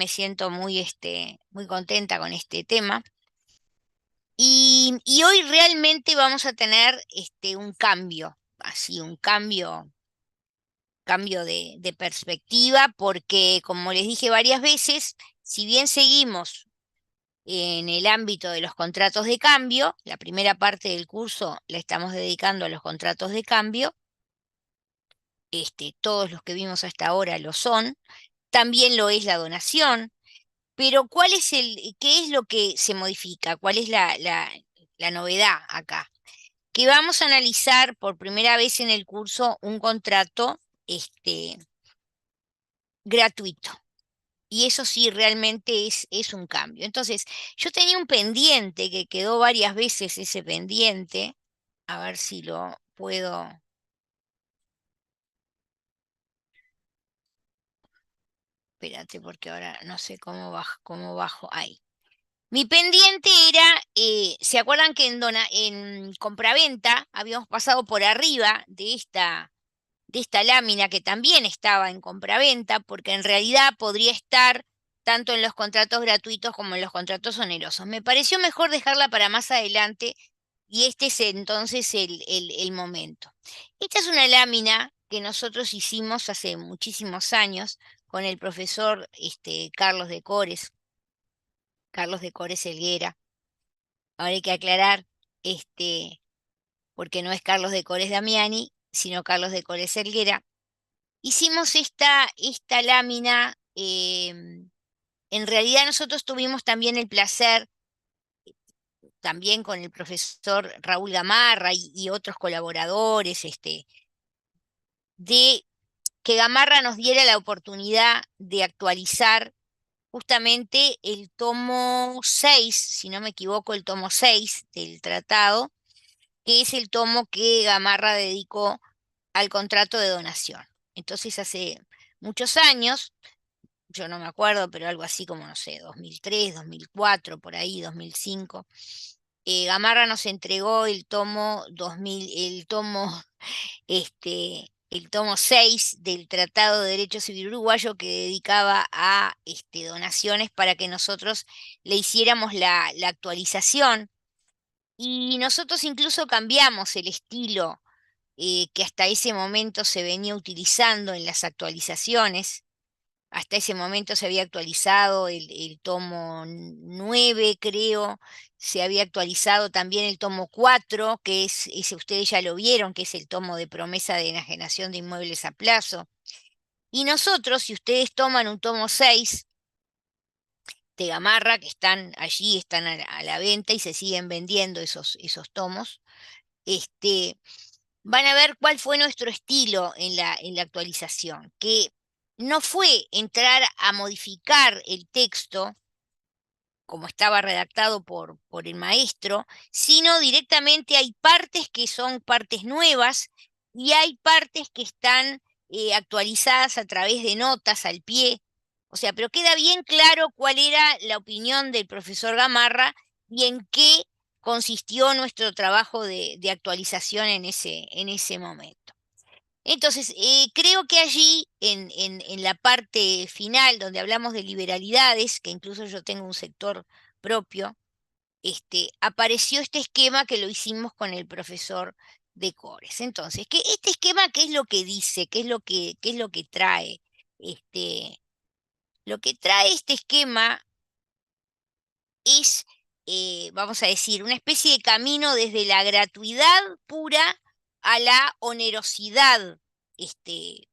me siento muy contenta con este tema. Y hoy realmente vamos a tener un cambio, así, un cambio de perspectiva, porque como les dije varias veces, si bien seguimos en el ámbito de los contratos de cambio, la primera parte del curso la estamos dedicando a los contratos de cambio, todos los que vimos hasta ahora lo son, también lo es la donación, pero ¿qué es lo que se modifica? ¿Cuál es la novedad acá? Que vamos a analizar por primera vez en el curso un contrato este, gratuito. Y eso sí, realmente es un cambio. Entonces, yo tenía un pendiente que quedó varias veces ese pendiente. A ver si lo puedo. Espérate, porque ahora no sé cómo bajo. Ahí. Mi pendiente era, ¿se acuerdan que en compraventa habíamos pasado por arriba de esta lámina que también estaba en compraventa, porque en realidad podría estar tanto en los contratos gratuitos como en los contratos onerosos? Me pareció mejor dejarla para más adelante y este es entonces el momento. Esta es una lámina que nosotros hicimos hace muchísimos años con el profesor Carlos de Cores Helguera. Ahora hay que aclarar, porque no es Carlos de Cores Damiani, sino Carlos de Cores Helguera. Hicimos esta lámina, en realidad nosotros tuvimos también el placer, también con el profesor Raúl Gamarra y otros colaboradores, de que Gamarra nos diera la oportunidad de actualizar justamente el tomo 6, si no me equivoco, el tomo 6 del tratado, que es el tomo que Gamarra dedicó al contrato de donación. Entonces, hace muchos años, yo no me acuerdo, pero algo así como, no sé, 2003, 2004, por ahí, 2005. Gamarra nos entregó el tomo 2000, el tomo 6 del Tratado de Derecho Civil Uruguayo, que dedicaba a donaciones para que nosotros le hiciéramos la actualización. Y nosotros incluso cambiamos el estilo que hasta ese momento se venía utilizando en las actualizaciones. Hasta ese momento se había actualizado el tomo 9, creo. Se había actualizado también el tomo 4, que ese ustedes ya lo vieron, que es el tomo de promesa de enajenación de inmuebles a plazo. Y nosotros, si ustedes toman un tomo 6 de Gamarra, que están allí, están a la venta y se siguen vendiendo esos tomos, este, van a ver cuál fue nuestro estilo en la actualización, que no fue entrar a modificar el texto como estaba redactado por el maestro, sino directamente hay partes que son partes nuevas y hay partes que están actualizadas a través de notas al pie. O sea, pero queda bien claro cuál era la opinión del profesor Gamarra y en qué consistió nuestro trabajo de actualización en ese momento. Entonces, creo que allí, en la parte final, donde hablamos de liberalidades, que incluso yo tengo un sector propio, apareció este esquema que lo hicimos con el profesor de Cores. Entonces, este esquema, ¿qué es lo que dice? ¿Qué es lo que trae? Lo que trae este esquema es, vamos a decir, una especie de camino desde la gratuidad pura a la onerosidad,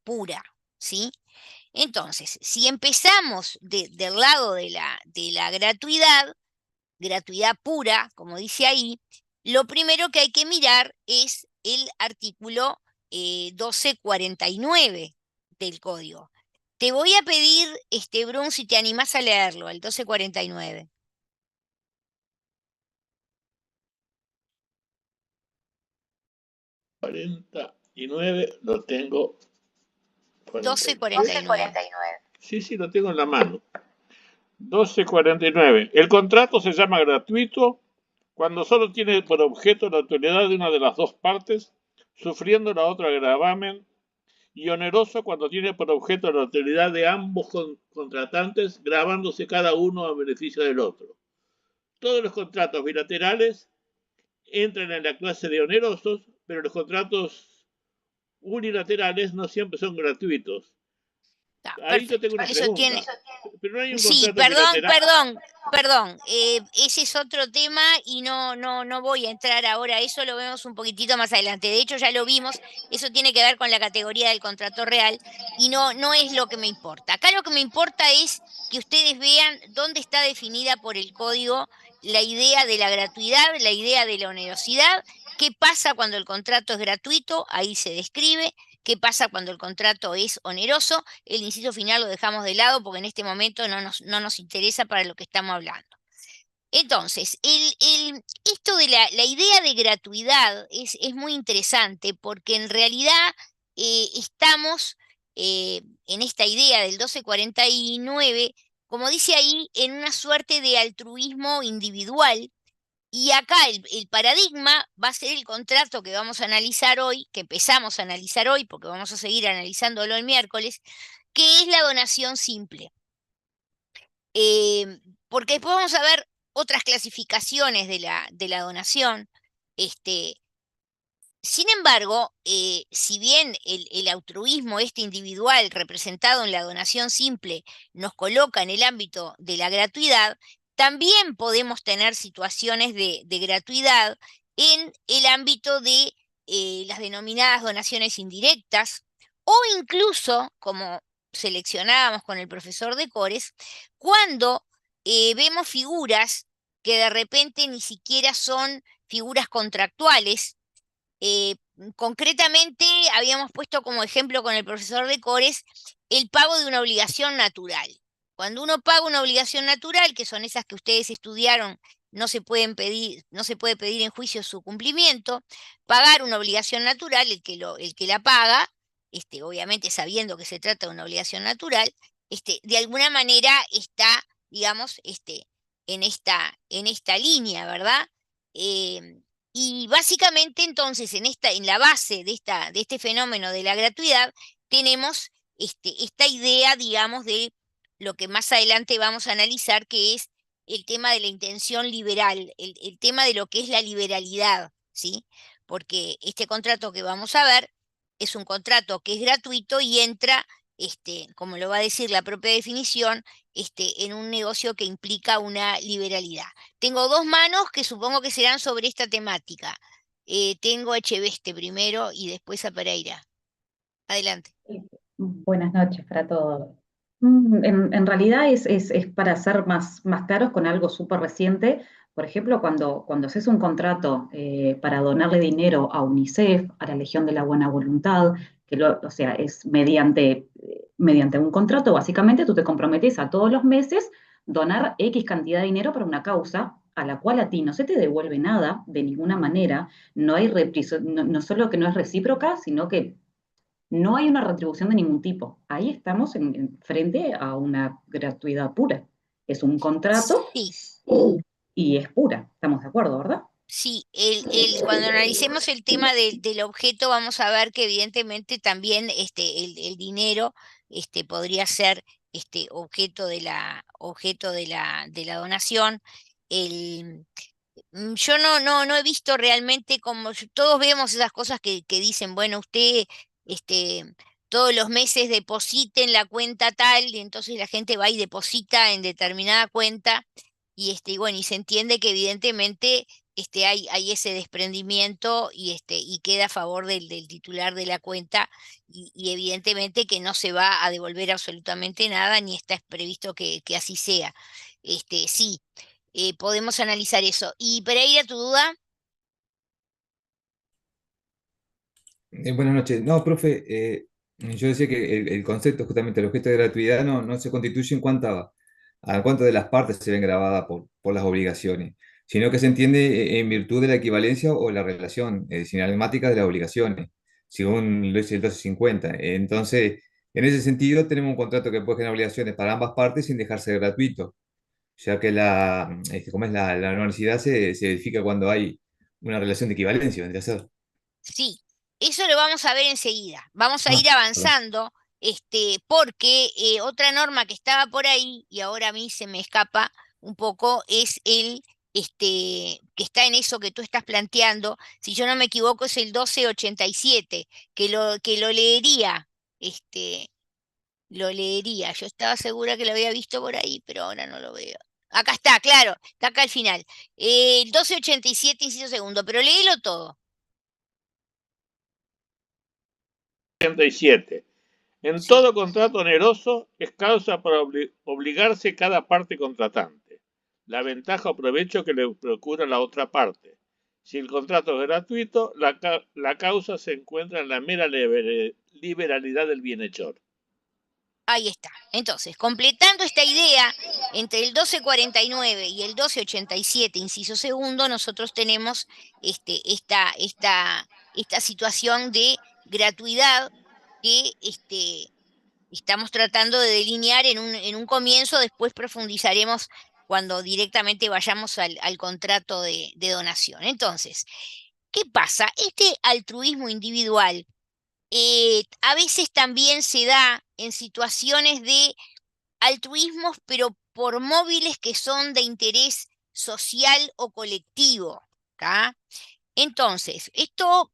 pura, ¿sí? Entonces, si empezamos del lado de la gratuidad pura, como dice ahí, lo primero que hay que mirar es el artículo 1249 del código. Te voy a pedir, Brun, si te animás a leerlo, el 1249. 49 lo tengo. 1249. Sí, sí, lo tengo en la mano. 1249. El contrato se llama gratuito cuando solo tiene por objeto la utilidad de una de las dos partes, sufriendo la otra gravamen, y oneroso cuando tiene por objeto la utilidad de ambos contratantes, gravándose cada uno a beneficio del otro. Todos los contratos bilaterales entran en la clase de onerosos, pero los contratos unilaterales no siempre son gratuitos. Está, Ahí yo tengo perfecto. una Eso tiene, pregunta. Pero no hay un sí, contrato bilateral. perdón. Ese es otro tema y no voy a entrar ahora. Eso lo vemos un poquitito más adelante. De hecho, ya lo vimos. Eso tiene que ver con la categoría del contrato real y no es lo que me importa. Acá lo que me importa es que ustedes vean dónde está definida por el código la idea de la gratuidad, la idea de la onerosidad. ¿Qué pasa cuando el contrato es gratuito? Ahí se describe. ¿Qué pasa cuando el contrato es oneroso? El inciso final lo dejamos de lado porque en este momento no nos interesa para lo que estamos hablando. Entonces, esto de la idea de gratuidad es muy interesante porque en realidad estamos en esta idea del 1249, como dice ahí, en una suerte de altruismo individual y acá el paradigma va a ser el contrato que vamos a analizar hoy, que empezamos a analizar hoy, porque vamos a seguir analizándolo el miércoles, que es la donación simple. Porque después vamos a ver otras clasificaciones de la donación. Este, sin embargo, si bien el altruismo este individual representado en la donación simple nos coloca en el ámbito de la gratuidad, también podemos tener situaciones de gratuidad en el ámbito de las denominadas donaciones indirectas o incluso, como seleccionábamos con el profesor de Cores, cuando vemos figuras que de repente ni siquiera son figuras contractuales. eh, Concretamente, habíamos puesto como ejemplo con el profesor de Cores el pago de una obligación natural. Cuando uno paga una obligación natural, que son esas que ustedes estudiaron, no se puede pedir en juicio su cumplimiento. Pagar una obligación natural, el que la paga, obviamente sabiendo que se trata de una obligación natural, de alguna manera está, digamos, en esta línea, ¿verdad? Eh, y básicamente entonces en la base de este fenómeno de la gratuidad tenemos esta idea, digamos, de lo que más adelante vamos a analizar, que es el tema de la intención liberal, el tema de lo que es la liberalidad, ¿sí? Porque este contrato que vamos a ver es un contrato que es gratuito y entra, como lo va a decir la propia definición, en un negocio que implica una liberalidad. Tengo dos manos que supongo que serán sobre esta temática. Tengo a Echeveste primero y después a Pereira. Adelante. Buenas noches para todos. En realidad es para ser más claros con algo súper reciente. Por ejemplo, cuando haces un contrato para donarle dinero a UNICEF, a la Legión de la Buena Voluntad, o sea, es mediante un contrato, básicamente tú te comprometes a todos los meses donar X cantidad de dinero para una causa a la cual a ti no se te devuelve nada de ninguna manera. No hay no solo que no es recíproca, sino que no hay una retribución de ningún tipo. Ahí estamos frente a una gratuidad pura. Es un contrato Sí, y es pura. ¿Estamos de acuerdo, verdad? sí. Cuando analicemos el tema del objeto, vamos a ver que evidentemente también el dinero podría ser objeto de la donación. El, yo no he visto realmente como todos vemos esas cosas que dicen, bueno, usted este, todos los meses deposite en la cuenta tal, y entonces la gente va y deposita en determinada cuenta, y bueno, y se entiende que evidentemente hay ese desprendimiento y queda a favor del titular de la cuenta, y evidentemente que no se va a devolver absolutamente nada, ni está previsto que así sea. Sí, podemos analizar eso. Y Pereira, ¿tu duda? Buenas noches. No, profe, yo decía que el concepto, justamente el objeto de gratuidad, no se constituye en cuanto a cuánto de las partes se ven grabadas por las obligaciones, sino que se entiende en virtud de la equivalencia o la relación sinagmática de las obligaciones, según lo dice el 1250. Entonces, en ese sentido, tenemos un contrato que puede generar obligaciones para ambas partes sin dejarse de gratuito, ya que como es la universidad se verifica cuando hay una relación de equivalencia, vendría a ser. Sí. Eso lo vamos a ver enseguida. Vamos a Ah, ir avanzando, porque otra norma que estaba por ahí, y ahora a mí se me escapa un poco, es que está en eso que tú estás planteando. Si yo no me equivoco, es el 1287, que lo leería, este, lo leería. Yo estaba segura que lo había visto por ahí, pero ahora no lo veo. Acá está, claro, está acá al final. El 1287, inciso segundo, pero léelo todo. 37. En Sí. todo contrato oneroso es causa para obligarse cada parte contratante, la ventaja o provecho que le procura la otra parte. Si el contrato es gratuito, la causa se encuentra en la mera liberalidad del bienhechor. Ahí está. Entonces, completando esta idea, entre el 1249 y el 1287, inciso segundo, nosotros tenemos esta situación de gratuidad que estamos tratando de delinear en un comienzo, después profundizaremos cuando directamente vayamos al contrato de donación. Entonces, ¿qué pasa? Este altruismo individual a veces también se da en situaciones de altruismos, pero por móviles que son de interés social o colectivo. ¿Tá? Entonces, esto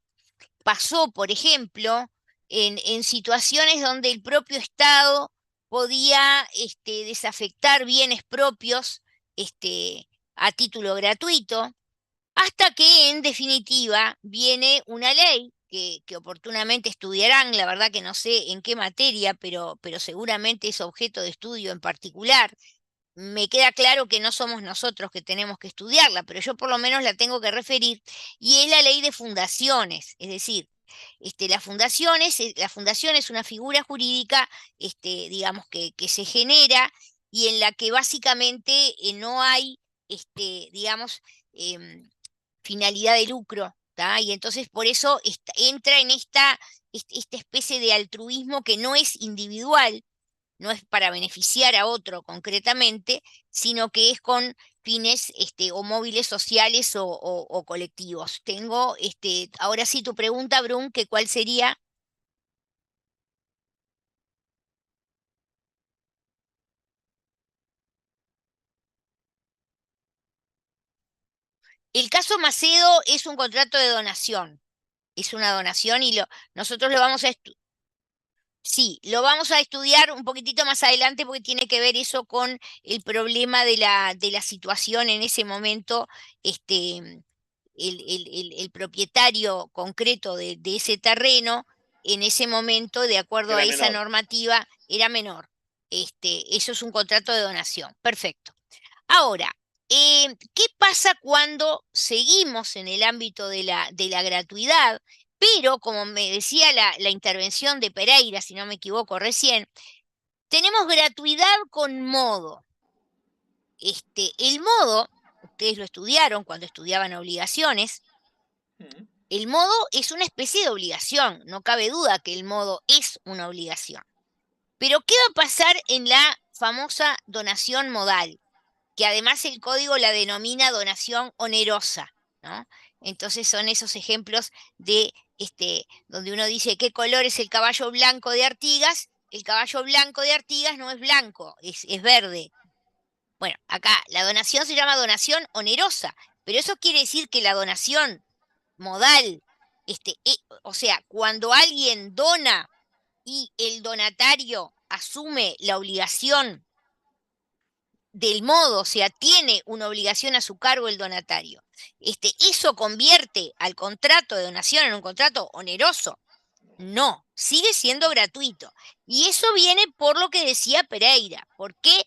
pasó, por ejemplo, en situaciones donde el propio Estado podía desafectar bienes propios a título gratuito, hasta que en definitiva viene una ley que oportunamente estudiarán, la verdad que no sé en qué materia, pero seguramente es objeto de estudio en particular. Me queda claro que no somos nosotros que tenemos que estudiarla, pero yo por lo menos la tengo que referir, y es la ley de fundaciones. Es decir, la fundación es una figura jurídica, digamos, que se genera y en la que básicamente no hay, digamos, em, finalidad de lucro, ¿tá? Y entonces por eso entra en esta especie de altruismo que no es individual, no es para beneficiar a otro concretamente, sino que es con fines o móviles sociales o colectivos. Tengo, ahora sí tu pregunta, Brun, que cuál sería. El caso Macedo es un contrato de donación, es una donación y nosotros lo vamos a estudiar. Sí, lo vamos a estudiar un poquitito más adelante porque tiene que ver eso con el problema de la situación en ese momento. El propietario concreto de ese terreno, en ese momento, de acuerdo a Era esa menor. normativa, era menor. Eso es un contrato de donación. Perfecto. Ahora, ¿qué pasa cuando seguimos en el ámbito de la gratuidad? Pero, como me decía la intervención de Pereira, si no me equivoco recién, tenemos gratuidad con modo. El modo, ustedes lo estudiaron cuando estudiaban obligaciones, el modo es una especie de obligación, no cabe duda que el modo es una obligación. Pero ¿qué va a pasar en la famosa donación modal? Que además el código la denomina donación onerosa, ¿no? Entonces son esos ejemplos de donde uno dice qué color es el caballo blanco de Artigas. El caballo blanco de Artigas no es blanco, es verde. Bueno, acá la donación se llama donación onerosa, pero eso quiere decir que la donación modal, o sea, cuando alguien dona y el donatario asume la obligación del modo, o sea, tiene una obligación a su cargo el donatario. ¿Eso convierte al contrato de donación en un contrato oneroso? No, sigue siendo gratuito. Y eso viene por lo que decía Pereira, porque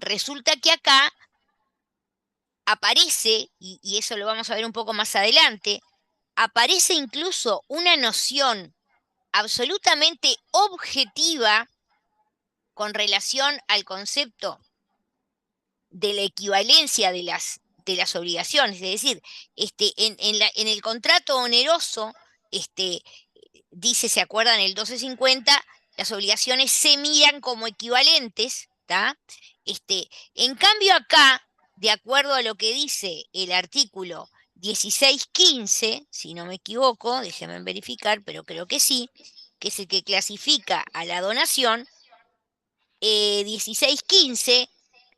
resulta que acá aparece, y eso lo vamos a ver un poco más adelante, aparece incluso una noción absolutamente objetiva con relación al concepto de la equivalencia de las obligaciones. Es decir, en el contrato oneroso, dice, ¿se acuerdan? El 1250, las obligaciones se miran como equivalentes, ¿tá? En cambio acá, de acuerdo a lo que dice el artículo 1615, si no me equivoco, déjenme verificar, pero creo que sí, que es el que clasifica a la donación. 1615,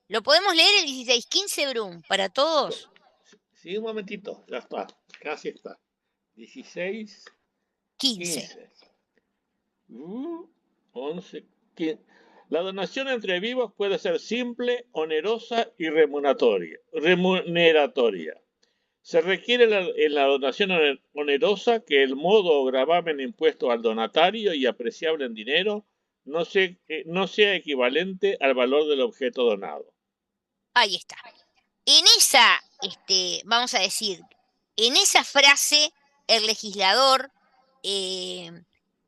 ¿lo podemos leer el 1615, Brum, para todos? Sí, un momentito, ya está, casi está. 16, 15. 15. 11, 15. La donación entre vivos puede ser simple, onerosa y remuneratoria. Se requiere en la donación onerosa que el modo o gravamen impuesto al donatario y apreciable en dinero no sea equivalente al valor del objeto donado. Ahí está. En esa, vamos a decir, en esa frase, el legislador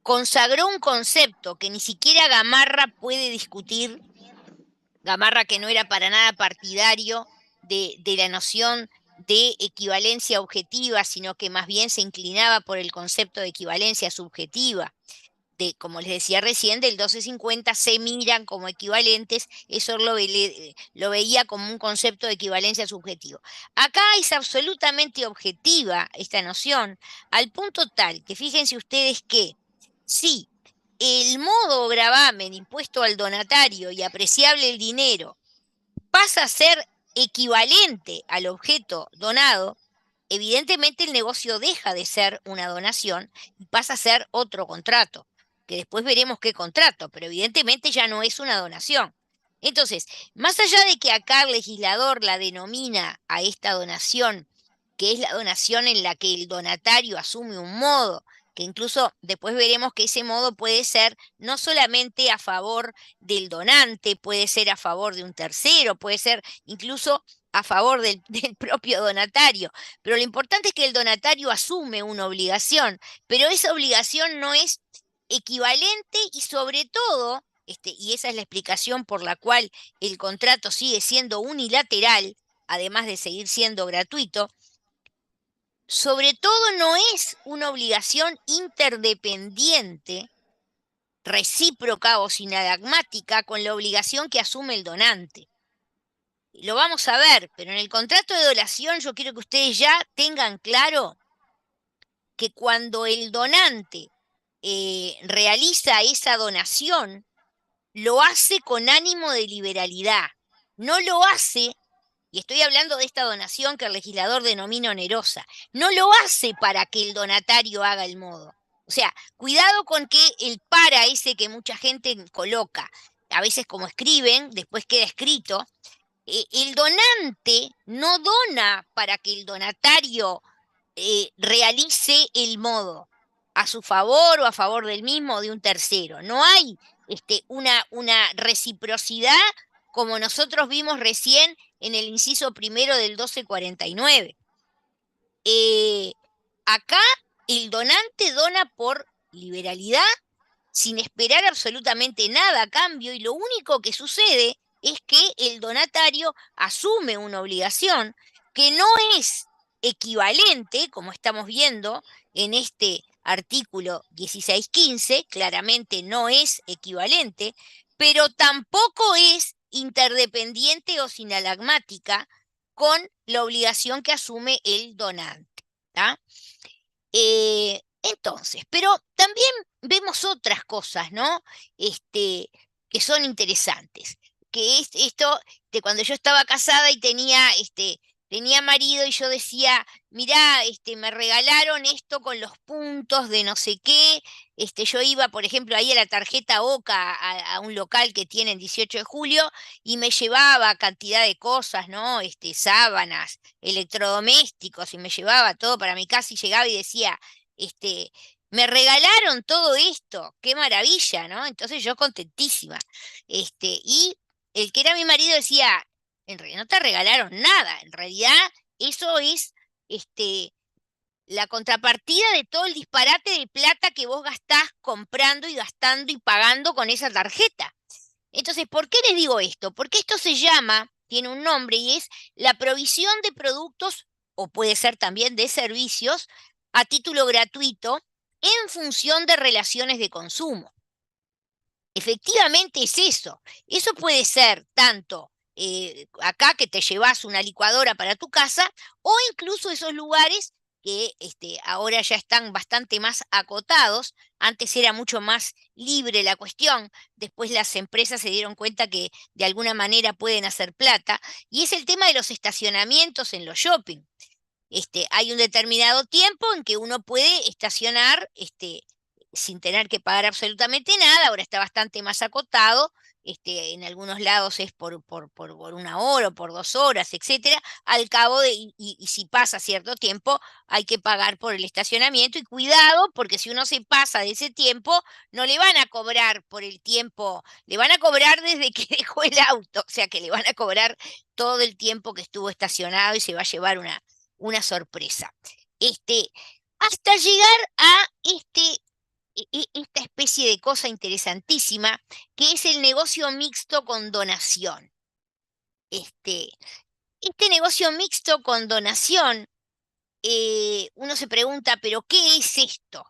consagró un concepto que ni siquiera Gamarra puede discutir. Gamarra, que no era para nada partidario de la noción de equivalencia objetiva, sino que más bien se inclinaba por el concepto de equivalencia subjetiva. Como les decía recién, del 1250 se miran como equivalentes, eso lo veía como un concepto de equivalencia subjetivo. Acá es absolutamente objetiva esta noción, al punto tal que fíjense ustedes que si el modo o gravamen impuesto al donatario y apreciable el dinero pasa a ser equivalente al objeto donado, evidentemente el negocio deja de ser una donación y pasa a ser otro contrato, que después veremos qué contrato, pero evidentemente ya no es una donación. Entonces, más allá de que acá el legislador la denomina a esta donación, que es la donación en la que el donatario asume un modo, que incluso después veremos que ese modo puede ser no solamente a favor del donante, puede ser a favor de un tercero, puede ser incluso a favor del propio donatario. Pero lo importante es que el donatario asume una obligación, pero esa obligación no es equivalente y sobre todo, y esa es la explicación por la cual el contrato sigue siendo unilateral, además de seguir siendo gratuito, sobre todo no es una obligación interdependiente, recíproca o sinagmática con la obligación que asume el donante. Lo vamos a ver, pero en el contrato de donación yo quiero que ustedes ya tengan claro que cuando el donante realiza esa donación, lo hace con ánimo de liberalidad. No lo hace, y estoy hablando de esta donación que el legislador denomina onerosa, no lo hace para que el donatario haga el modo. O sea, cuidado con que el para ese que mucha gente coloca, a veces como escriben, después queda escrito, el donante no dona para que el donatario realice el modo a su favor o a favor del mismo o de un tercero. No hay una reciprocidad como nosotros vimos recién en el inciso primero del 1249. Acá el donante dona por liberalidad, sin esperar absolutamente nada a cambio, y lo único que sucede es que el donatario asume una obligación que no es equivalente, como estamos viendo en este artículo 1615, claramente no es equivalente, pero tampoco es interdependiente o sinalagmática con la obligación que asume el donante. ¿Tá? Entonces, pero también vemos otras cosas, ¿no? Que son interesantes. Que es esto de cuando yo estaba casada y tenía marido y yo decía, mirá, me regalaron esto con los puntos de no sé qué. Yo iba, por ejemplo, ahí a la tarjeta Oca, a un local que tiene el 18 de julio, y me llevaba cantidad de cosas, ¿no? Sábanas, electrodomésticos, y me llevaba todo para mi casa y llegaba y decía, me regalaron todo esto, qué maravilla, ¿no? Entonces yo contentísima. Y el que era mi marido decía, en realidad no te regalaron nada, en realidad eso es la contrapartida de todo el disparate de plata que vos gastás comprando y gastando y pagando con esa tarjeta. Entonces, ¿por qué les digo esto? Porque esto se llama, tiene un nombre y es la provisión de productos, o puede ser también de servicios, a título gratuito en función de relaciones de consumo. Efectivamente es eso. Eso puede ser tanto acá que te llevas una licuadora para tu casa, o incluso esos lugares que ahora ya están bastante más acotados. Antes era mucho más libre la cuestión, después las empresas se dieron cuenta que de alguna manera pueden hacer plata, y es el tema de los estacionamientos en los shopping. Hay un determinado tiempo en que uno puede estacionar sin tener que pagar absolutamente nada. Ahora está bastante más acotado. En algunos lados es por 1 hora o por 2 horas, etcétera. Al cabo y si pasa cierto tiempo, hay que pagar por el estacionamiento. Y cuidado, porque si uno se pasa de ese tiempo, no le van a cobrar por el tiempo, le van a cobrar desde que dejó el auto. O sea que le van a cobrar todo el tiempo que estuvo estacionado y se va a llevar una sorpresa. Hasta llegar a esta especie de cosa interesantísima, que es el negocio mixto con donación. Este negocio mixto con donación, uno se pregunta, ¿pero qué es esto?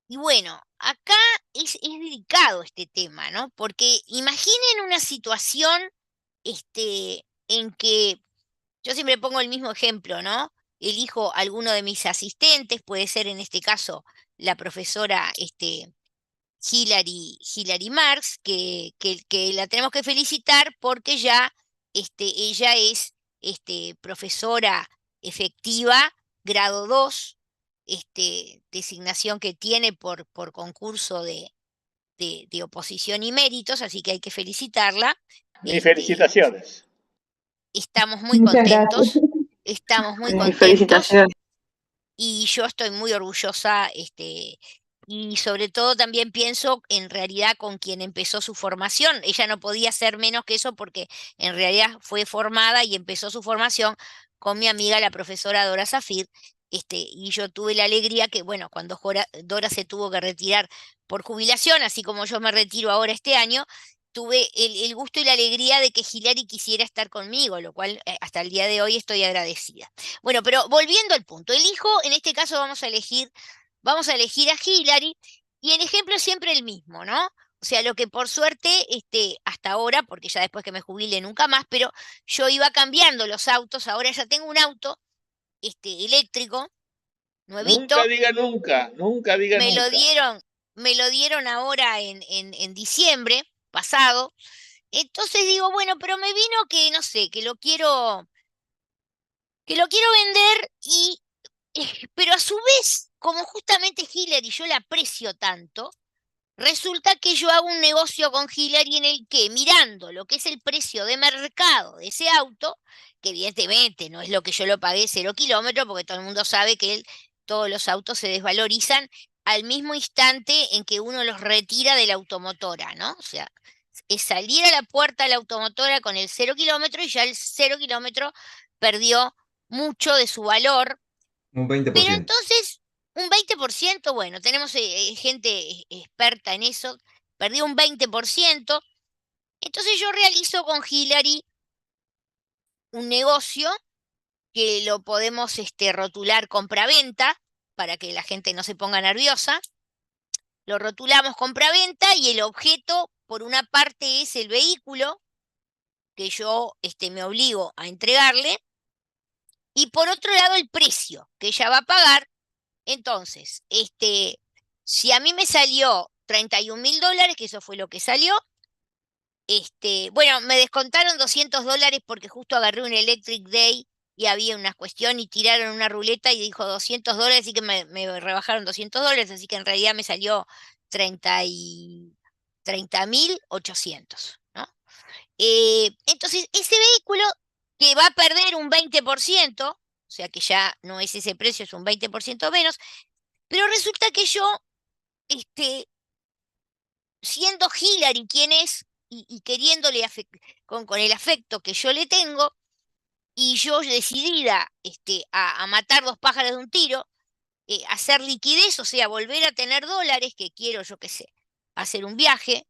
Y bueno, acá es delicado este tema, ¿no? Porque imaginen una situación en que yo siempre pongo el mismo ejemplo, ¿no? Elijo alguno de mis asistentes, puede ser en este caso la profesora Hilary Marx, que la tenemos que felicitar porque ya ella es profesora efectiva, grado 2, designación que tiene por concurso de oposición y méritos, así que hay que felicitarla. Mis felicitaciones. Estamos muy Muchas gracias. contentos, estamos muy contentos. Felicitaciones. Y yo estoy muy orgullosa, y sobre todo también pienso en realidad con quien empezó su formación. Ella no podía ser menos que eso porque en realidad fue formada y empezó su formación con mi amiga la profesora Dora Zafir. Y yo tuve la alegría que, bueno, cuando Dora se tuvo que retirar por jubilación, así como yo me retiro ahora este año, tuve el gusto y la alegría de que Hilary quisiera estar conmigo, lo cual hasta el día de hoy estoy agradecida. Bueno, pero volviendo al punto, elijo, en este caso vamos a elegir a Hilary, y el ejemplo es siempre el mismo, ¿no? O sea, lo que por suerte, hasta ahora, porque ya después que me jubile nunca más, pero yo iba cambiando los autos, ahora ya tengo un auto, eléctrico, nuevito. Nunca diga nunca, nunca diga me nunca. Me lo dieron ahora en diciembre pasado. Entonces digo, bueno, pero me vino que, no sé, que lo quiero vender pero a su vez, como justamente Hillary yo la aprecio tanto, resulta que yo hago un negocio con Hillary en el que, mirando lo que es el precio de mercado de ese auto, que evidentemente no es lo que yo lo pagué 0 kilómetros, porque todo el mundo sabe que todos los autos se desvalorizan al mismo instante en que uno los retira de la automotora, ¿no? O sea, es salir a la puerta de la automotora con el 0 kilómetro y ya el 0 kilómetro perdió mucho de su valor. Un Pero 20%. entonces, un 20%, bueno, tenemos gente experta en eso, perdió un 20%. Entonces yo realizo con Hillary un negocio que lo podemos rotular compra-venta para que la gente no se ponga nerviosa. Lo rotulamos compra-venta y el objeto, por una parte, es el vehículo que yo me obligo a entregarle, y por otro lado el precio que ella va a pagar. Entonces, si a mí me salió $31.000, que eso fue lo que salió, bueno, me descontaron $200 porque justo agarré un Electric Day y había una cuestión y tiraron una ruleta y dijo $200, así que me rebajaron $200, así que en realidad me salió 30.800, ¿no? Entonces, ese vehículo que va a perder un 20%, o sea que ya no es ese precio, es un 20% menos, pero resulta que yo, siendo Hillary quien es, y queriéndole con el afecto que yo le tengo, y yo decidida a matar 2 pájaros de un tiro, hacer liquidez, o sea, volver a tener dólares que quiero, yo qué sé, hacer un viaje,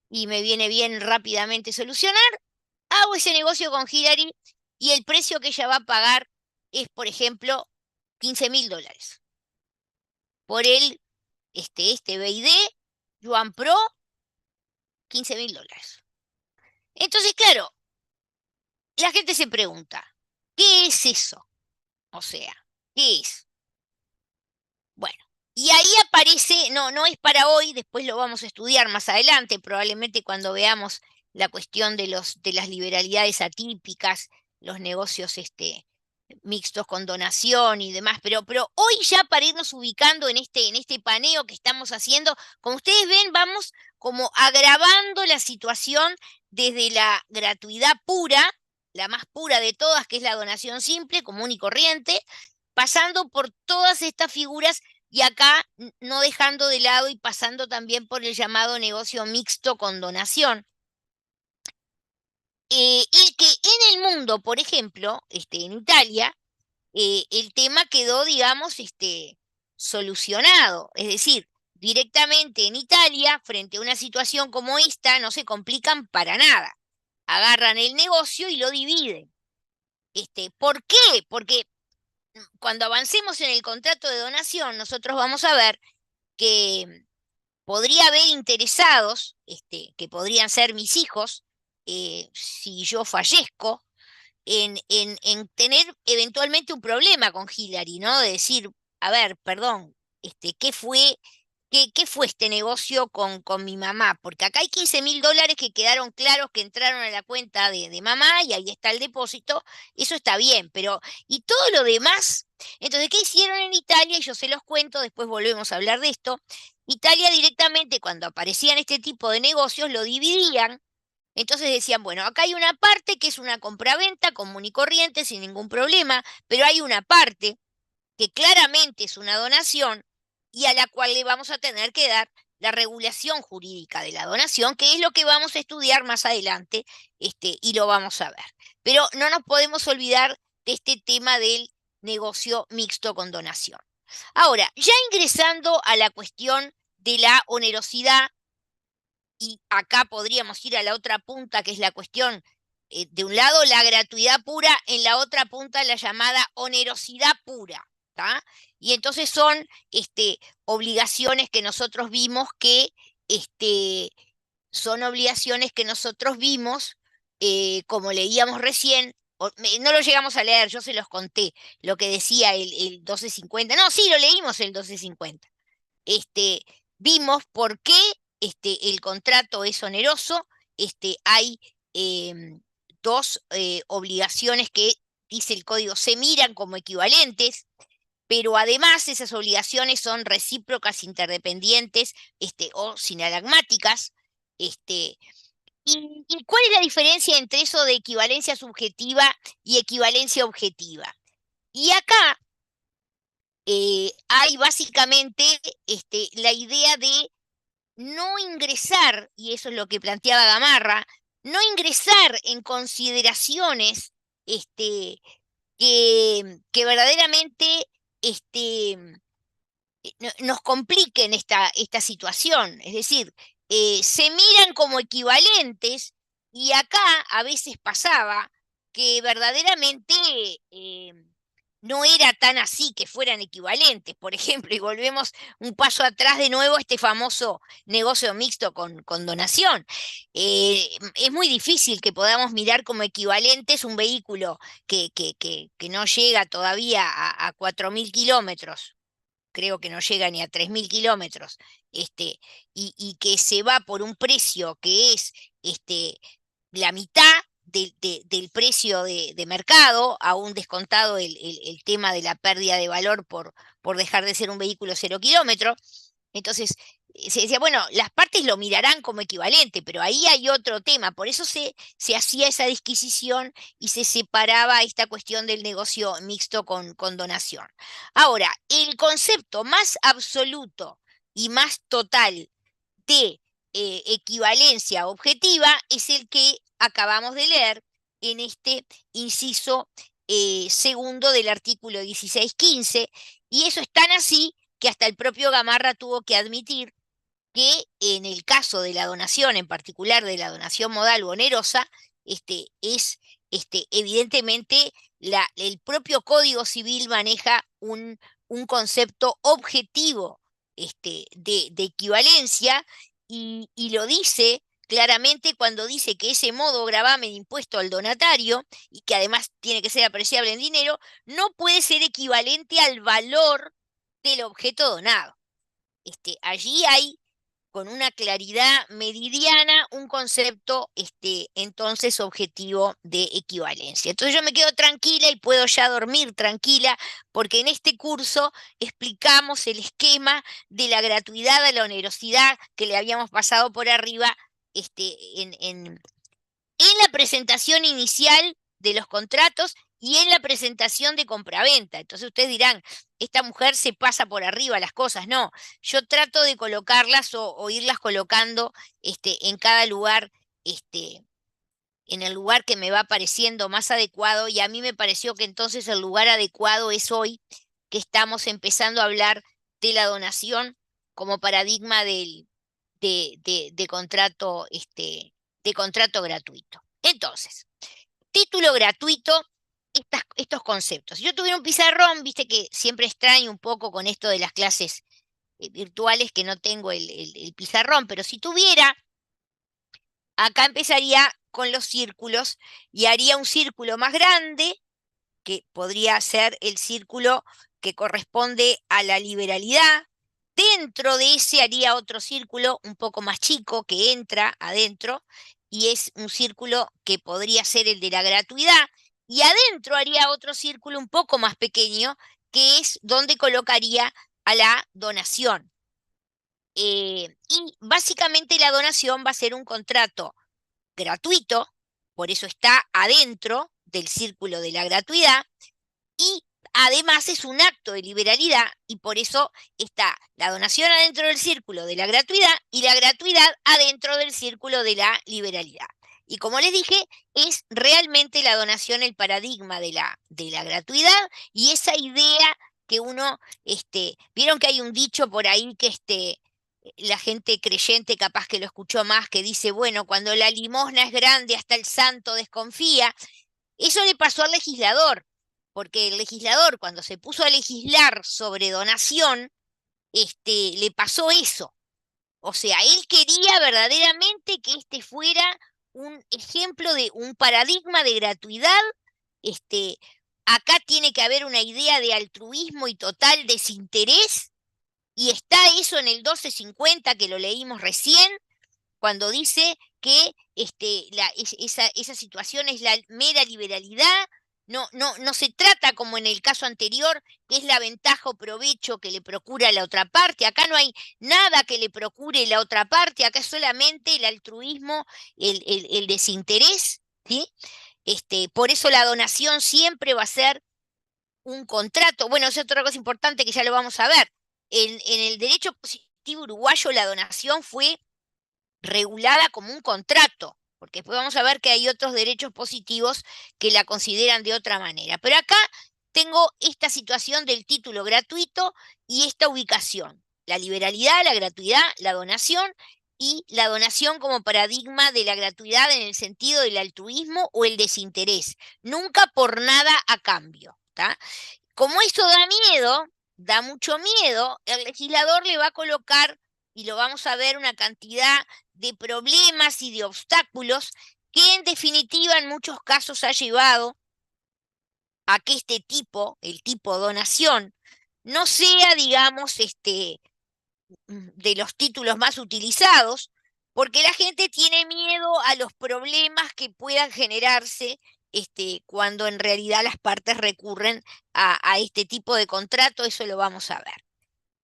y me viene bien rápidamente solucionar, hago ese negocio con Hillary, y el precio que ella va a pagar es, por ejemplo, $15.000 por este BID Yuan Pro, $15.000. Entonces, claro, la gente se pregunta, ¿qué es eso? O sea, ¿qué es? Bueno, y ahí aparece, no es para hoy, después lo vamos a estudiar más adelante, probablemente cuando veamos la cuestión de las liberalidades atípicas, los negocios mixtos con donación y demás, pero hoy ya para irnos ubicando en este paneo que estamos haciendo, como ustedes ven, vamos como agravando la situación desde la gratuidad pura, la más pura de todas, que es la donación simple, común y corriente, pasando por todas estas figuras y acá no dejando de lado y pasando también por el llamado negocio mixto con donación. Y que en el mundo, por ejemplo, en Italia, el tema quedó, digamos, solucionado. Es decir, directamente en Italia, frente a una situación como esta, no se complican para nada. Agarran el negocio y lo dividen. ¿Por qué? Porque cuando avancemos en el contrato de donación, nosotros vamos a ver que podría haber interesados, que podrían ser mis hijos, si yo fallezco, en tener eventualmente un problema con Hillary, ¿no? De decir, a ver, perdón, ¿qué fue, qué fue este negocio con mi mamá? Porque acá hay $15.000 que quedaron claros que entraron a la cuenta de mamá y ahí está el depósito, eso está bien, pero ¿y todo lo demás? Entonces, ¿qué hicieron en Italia? Y yo se los cuento, después volvemos a hablar de esto. Italia directamente, cuando aparecían este tipo de negocios, lo dividían. Entonces decían, bueno, acá hay una parte que es una compraventa común y corriente sin ningún problema, pero hay una parte que claramente es una donación y a la cual le vamos a tener que dar la regulación jurídica de la donación, que es lo que vamos a estudiar más adelante, y lo vamos a ver. Pero no nos podemos olvidar de este tema del negocio mixto con donación. Ahora, ya ingresando a la cuestión de la onerosidad, y acá podríamos ir a la otra punta, que es la cuestión, de un lado la gratuidad pura, en la otra punta la llamada onerosidad pura, ¿tá? Y entonces son obligaciones que nosotros vimos que son obligaciones que nosotros vimos, como leíamos recién, no lo llegamos a leer, yo se los conté, lo que decía el 1250, no, sí, lo leímos el 1250. Vimos por qué el contrato es oneroso. Hay dos obligaciones que, dice el código, se miran como equivalentes, pero además esas obligaciones son recíprocas, interdependientes o sinalagmáticas. ¿Y cuál es la diferencia entre eso de equivalencia subjetiva y equivalencia objetiva? Y acá hay básicamente la idea de no ingresar, y eso es lo que planteaba Gamarra, no ingresar en consideraciones que verdaderamente nos compliquen esta situación. Es decir, se miran como equivalentes y acá a veces pasaba que verdaderamente no era tan así que fueran equivalentes. Por ejemplo, y volvemos un paso atrás de nuevo a este famoso negocio mixto con donación. Es muy difícil que podamos mirar como equivalentes un vehículo que no llega todavía a 4.000 kilómetros, creo que no llega ni a 3.000 kilómetros, y que se va por un precio que es la mitad del precio de mercado, aún descontado el tema de la pérdida de valor por dejar de ser un vehículo 0 kilómetro. Entonces, se decía, bueno, las partes lo mirarán como equivalente, pero ahí hay otro tema, por eso se hacía esa disquisición y se separaba esta cuestión del negocio mixto con donación. Ahora, el concepto más absoluto y más total de equivalencia objetiva es el que acabamos de leer en este inciso segundo del artículo 1615, y eso es tan así que hasta el propio Gamarra tuvo que admitir que en el caso de la donación, en particular de la donación modal o onerosa, es evidentemente el propio Código Civil maneja un concepto objetivo de equivalencia y lo dice claramente cuando dice que ese modo gravamen impuesto al donatario, y que además tiene que ser apreciable en dinero, no puede ser equivalente al valor del objeto donado. Allí hay, con una claridad meridiana, un concepto entonces objetivo de equivalencia. Entonces yo me quedo tranquila y puedo ya dormir tranquila, porque en este curso explicamos el esquema de la gratuidad a la onerosidad que le habíamos pasado por arriba en la presentación inicial de los contratos y en la presentación de compraventa. Entonces ustedes dirán, esta mujer se pasa por arriba las cosas. No, yo trato de colocarlas o irlas colocando en cada lugar, en el lugar que me va pareciendo más adecuado, y a mí me pareció que entonces el lugar adecuado es hoy, que estamos empezando a hablar de la donación como paradigma de contrato, de contrato gratuito. Entonces, título gratuito, estos conceptos. Si yo tuviera un pizarrón, viste que siempre extraño un poco con esto de las clases virtuales, que no tengo el pizarrón, pero si tuviera, acá empezaría con los círculos y haría un círculo más grande, que podría ser el círculo que corresponde a la liberalidad. Dentro de ese haría otro círculo un poco más chico que entra adentro, y es un círculo que podría ser el de la gratuidad, y adentro haría otro círculo un poco más pequeño, que es donde colocaría a la donación. Y básicamente la donación va a ser un contrato gratuito, por eso está adentro del círculo de la gratuidad, y además es un acto de liberalidad, y por eso está la donación adentro del círculo de la gratuidad y la gratuidad adentro del círculo de la liberalidad. Y como les dije, es realmente la donación el paradigma de la gratuidad, y esa idea que uno, vieron que hay un dicho por ahí que la gente creyente capaz que lo escuchó más, que dice, bueno, cuando la limosna es grande hasta el santo desconfía. Eso le pasó al legislador, porque el legislador, cuando se puso a legislar sobre donación, le pasó eso. O sea, él quería verdaderamente que este fuera un ejemplo de un paradigma de gratuidad. Acá tiene que haber una idea de altruismo y total desinterés, y está eso en el 1250 que lo leímos recién, cuando dice que esa situación es la mera liberalidad. No se trata como en el caso anterior, que es la ventaja o provecho que le procura la otra parte. Acá no hay nada que le procure la otra parte, acá es solamente el altruismo, el desinterés, ¿sí? Por eso la donación siempre va a ser un contrato. Bueno, es otra cosa importante que ya lo vamos a ver. En el derecho positivo uruguayo la donación fue regulada como un contrato, porque después vamos a ver que hay otros derechos positivos que la consideran de otra manera. Pero acá tengo esta situación del título gratuito y esta ubicación: la liberalidad, la gratuidad, la donación, y la donación como paradigma de la gratuidad en el sentido del altruismo o el desinterés, nunca por nada a cambio, ¿tá? Como esto da miedo, da mucho miedo, el legislador le va a colocar, y lo vamos a ver, una cantidad de problemas y de obstáculos que en definitiva en muchos casos ha llevado a que este tipo, el tipo donación, no sea, digamos, de los títulos más utilizados, porque la gente tiene miedo a los problemas que puedan generarse cuando en realidad las partes recurren a este tipo de contrato. Eso lo vamos a ver.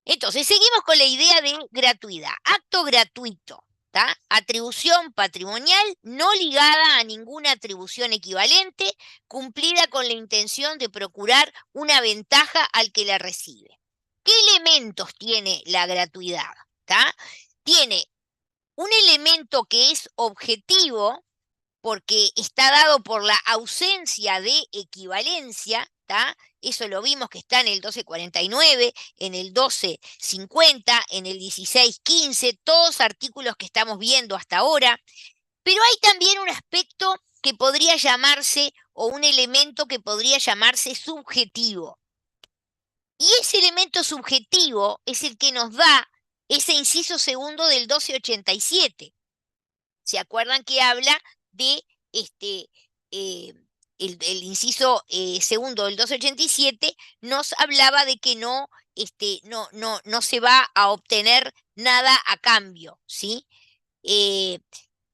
Entonces, seguimos con la idea de gratuidad. Acto gratuito, ¿tá? Atribución patrimonial no ligada a ninguna atribución equivalente, cumplida con la intención de procurar una ventaja al que la recibe. ¿Qué elementos tiene la gratuidad? ¿Tá? Tiene un elemento que es objetivo, porque está dado por la ausencia de equivalencia, ¿tá? Eso lo vimos que está en el 1249, en el 1250, en el 1615, todos artículos que estamos viendo hasta ahora. Pero hay también un aspecto que podría llamarse, o un elemento que podría llamarse subjetivo. Y ese elemento subjetivo es el que nos da ese inciso segundo del 1287. ¿Se acuerdan que habla de el inciso segundo del 287 nos hablaba de que no se va a obtener nada a cambio, ¿sí?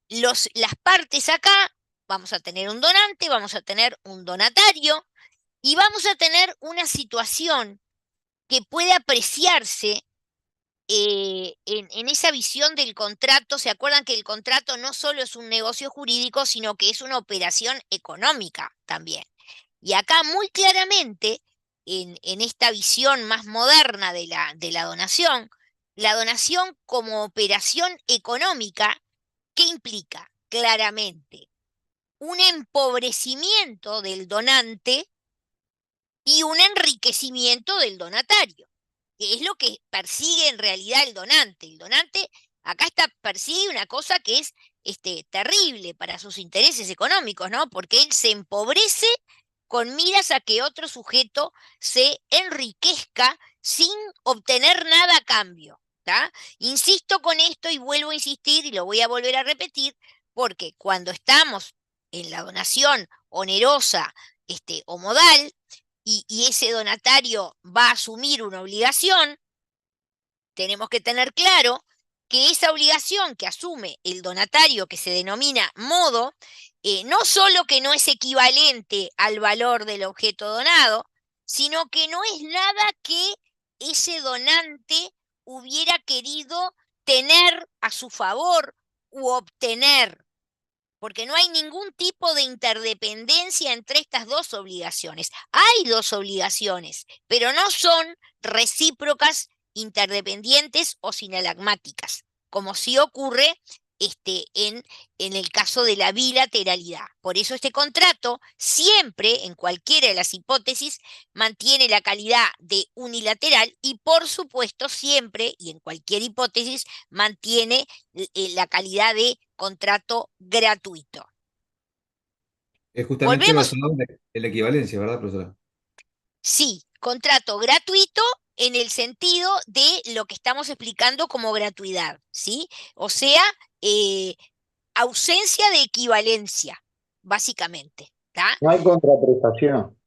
Las partes acá, vamos a tener un donante, vamos a tener un donatario y vamos a tener una situación que puede apreciarse en esa visión del contrato. ¿Se acuerdan que el contrato no solo es un negocio jurídico, sino que es una operación económica también? Y acá muy claramente, en esta visión más moderna de la donación como operación económica, ¿qué implica? Claramente un empobrecimiento del donante y un enriquecimiento del donatario, que es lo que persigue en realidad el donante. El donante acá persigue una cosa que es terrible para sus intereses económicos, ¿no? Porque él se empobrece con miras a que otro sujeto se enriquezca sin obtener nada a cambio. ¿Tá? Insisto con esto y vuelvo a insistir y lo voy a volver a repetir, porque cuando estamos en la donación onerosa o modal, y ese donatario va a asumir una obligación, tenemos que tener claro que esa obligación que asume el donatario, que se denomina modo, no solo que no es equivalente al valor del objeto donado, sino que no es nada que ese donante hubiera querido tener a su favor u obtener, porque no hay ningún tipo de interdependencia entre estas dos obligaciones. Hay dos obligaciones, pero no son recíprocas, interdependientes o sinalagmáticas, como sí ocurre en el caso de la bilateralidad. Por eso este contrato siempre, en cualquiera de las hipótesis, mantiene la calidad de unilateral y, por supuesto, siempre y en cualquier hipótesis mantiene la calidad de contrato gratuito. Es justamente Volvemos, basado en la equivalencia, ¿verdad, profesora? sí, contrato gratuito en el sentido de lo que estamos explicando como gratuidad, ¿sí? O sea, ausencia de equivalencia, básicamente, ¿tá? No hay contraprestación.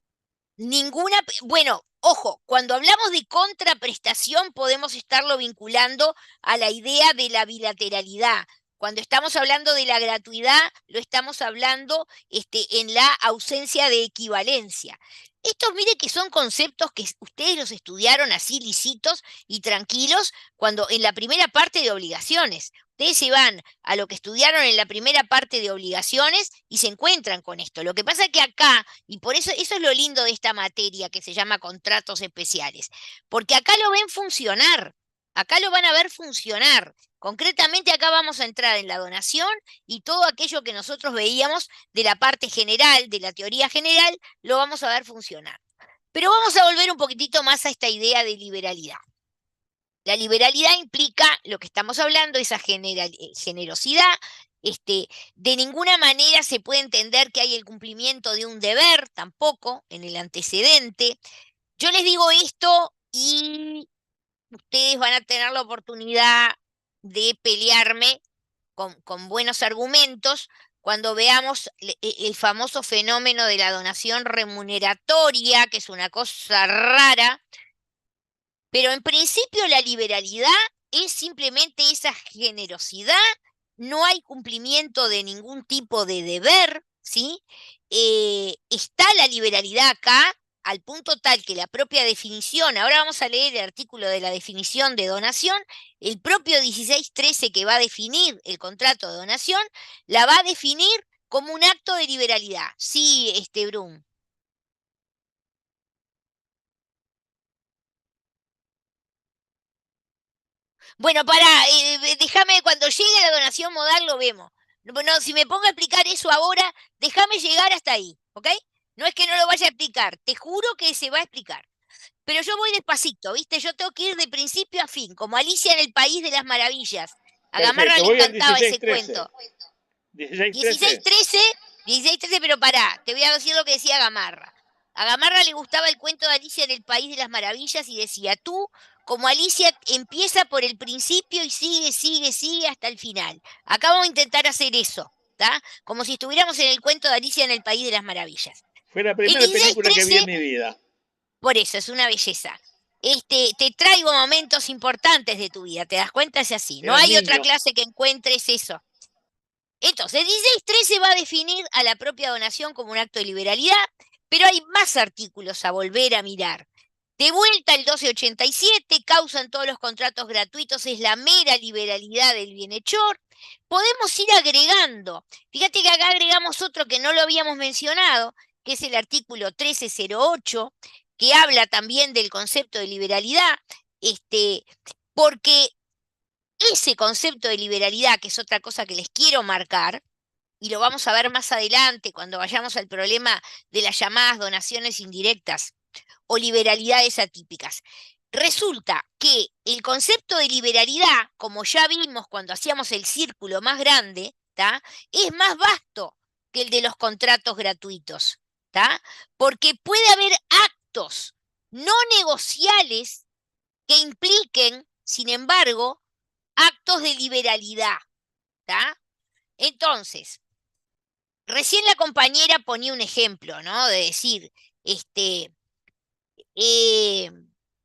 Bueno, ojo, cuando hablamos de contraprestación podemos estarlo vinculando a la idea de la bilateralidad. Cuando estamos hablando de la gratuidad, lo estamos hablando en la ausencia de equivalencia. Estos, mire que son conceptos que ustedes los estudiaron así lisitos y tranquilos cuando en la primera parte de obligaciones. Ustedes se van a lo que estudiaron en la primera parte de obligaciones y se encuentran con esto. Lo que pasa es que acá, y por eso es lo lindo de esta materia que se llama contratos especiales, porque acá lo ven funcionar, acá lo van a ver funcionar. Concretamente acá vamos a entrar en la donación y todo aquello que nosotros veíamos de la parte general, de la teoría general, lo vamos a ver funcionar. Pero vamos a volver un poquitito más a esta idea de liberalidad. La liberalidad implica lo que estamos hablando, esa generosidad. De ninguna manera se puede entender que hay el cumplimiento de un deber, tampoco, en el antecedente. Yo les digo esto y ustedes van a tener la oportunidad de pelearme con buenos argumentos cuando veamos el famoso fenómeno de la donación remuneratoria, que es una cosa rara. Pero en principio la liberalidad es simplemente esa generosidad, no hay cumplimiento de ningún tipo de deber, ¿sí? Está la liberalidad acá al punto tal que la propia definición, ahora vamos a leer el artículo de la definición de donación, el propio 1613 que va a definir el contrato de donación, la va a definir como un acto de liberalidad. Sí, Brum. Bueno, déjame, cuando llegue la donación modal lo vemos. No, si me pongo a explicar eso ahora, déjame llegar hasta ahí, ¿ok? No es que no lo vaya a explicar, te juro que se va a explicar. Pero yo voy despacito, ¿viste? Yo tengo que ir de principio a fin, como Alicia en el País de las Maravillas. A Gamarra Perfecto, le voy al encantaba ese 1613. cuento. 1613. 1613, pero pará, te voy a decir lo que decía Gamarra. A Gamarra le gustaba el cuento de Alicia en el País de las Maravillas y decía, tú, como Alicia, empieza por el principio y sigue hasta el final. Acá vamos a intentar hacer eso, ¿tá? Como si estuviéramos en el cuento de Alicia en el País de las Maravillas. Fue la El primera película que vi 16-13, en mi vida. por eso, es una belleza. Te traigo momentos importantes de tu vida, ¿te das cuenta? Es así. No Eras hay otra niño. clase que encuentres eso. Entonces, 16-13 va a definir a la propia donación como un acto de liberalidad, pero hay más artículos a volver a mirar. De vuelta el 1287, causan todos los contratos gratuitos, es la mera liberalidad del bienhechor. Podemos ir agregando. Fíjate que acá agregamos otro que no lo habíamos mencionado, que es el artículo 1308, que habla también del concepto de liberalidad, porque ese concepto de liberalidad, que es otra cosa que les quiero marcar, y lo vamos a ver más adelante cuando vayamos al problema de las llamadas donaciones indirectas o liberalidades atípicas. Resulta que el concepto de liberalidad, como ya vimos cuando hacíamos el círculo más grande, ¿tá? Es más vasto que el de los contratos gratuitos, ¿tá? Porque puede haber actos no negociales que impliquen, sin embargo, actos de liberalidad, ¿tá? Entonces, recién la compañera ponía un ejemplo, ¿no? De decir, eh,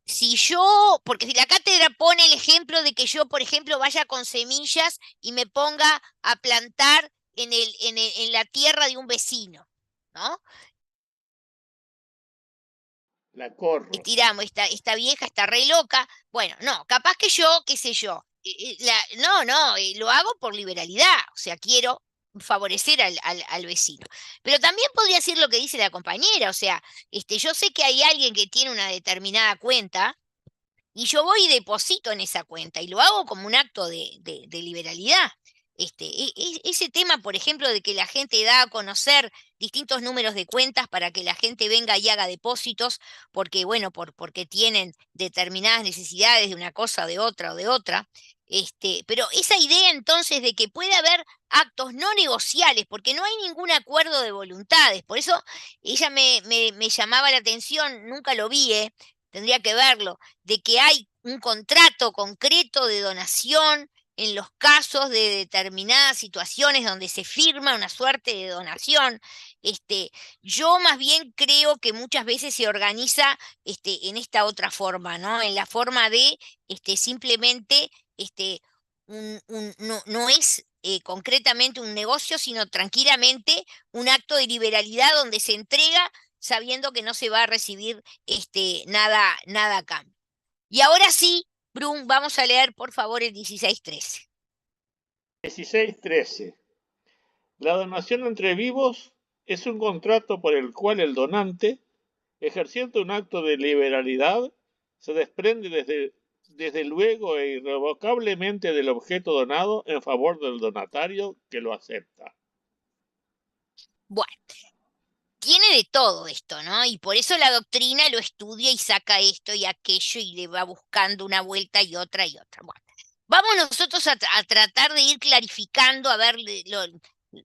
si yo, porque si la cátedra pone el ejemplo de que yo, por ejemplo, vaya con semillas y me ponga a plantar en la tierra de un vecino, ¿no? La corro. Y tiramos, esta vieja está re loca. Bueno, no, capaz que yo, qué sé yo, lo hago por liberalidad, o sea, quiero favorecer al vecino. Pero también podría ser lo que dice la compañera, o sea, yo sé que hay alguien que tiene una determinada cuenta y yo voy y deposito en esa cuenta y lo hago como un acto de liberalidad. Ese tema, por ejemplo, de que la gente da a conocer distintos números de cuentas para que la gente venga y haga depósitos, porque, bueno, porque tienen determinadas necesidades de una cosa, de otra o de otra. Pero esa idea entonces de que puede haber actos no negociables, porque no hay ningún acuerdo de voluntades, por eso ella me llamaba la atención, nunca lo vi, tendría que verlo, de que hay un contrato concreto de donación en los casos de determinadas situaciones donde se firma una suerte de donación. Yo más bien creo que muchas veces se organiza en esta otra forma, ¿no? En la forma de simplemente no es concretamente un negocio, sino tranquilamente un acto de liberalidad donde se entrega sabiendo que no se va a recibir nada a cambio. Y ahora sí, Brum, vamos a leer por favor el 16-13. 16-13. La donación entre vivos es un contrato por el cual el donante, ejerciendo un acto de liberalidad, se desprende desde luego e irrevocablemente del objeto donado en favor del donatario que lo acepta. Bueno, tiene de todo esto, ¿no? Y por eso la doctrina lo estudia y saca esto y aquello y le va buscando una vuelta y otra y otra. Bueno, vamos nosotros a tratar de ir clarificando, a ver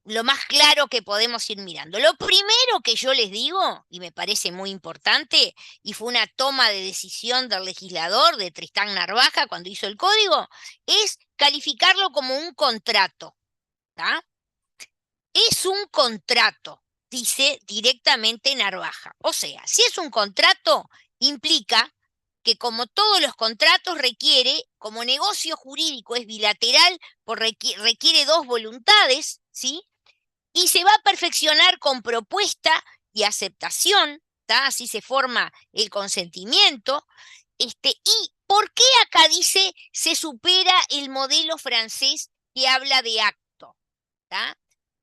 lo más claro que podemos ir mirando. Lo primero que yo les digo, y me parece muy importante, y fue una toma de decisión del legislador, de Tristán Narvaja, cuando hizo el código, es calificarlo como un contrato, ¿tá? Es un contrato, dice directamente Narvaja. O sea, si es un contrato, implica que como todos los contratos requiere, como negocio jurídico es bilateral, requiere dos voluntades, ¿sí? Y se va a perfeccionar con propuesta y aceptación, ¿tá? Así se forma el consentimiento. ¿Y por qué acá dice se supera el modelo francés que habla de acto? ¿Tá?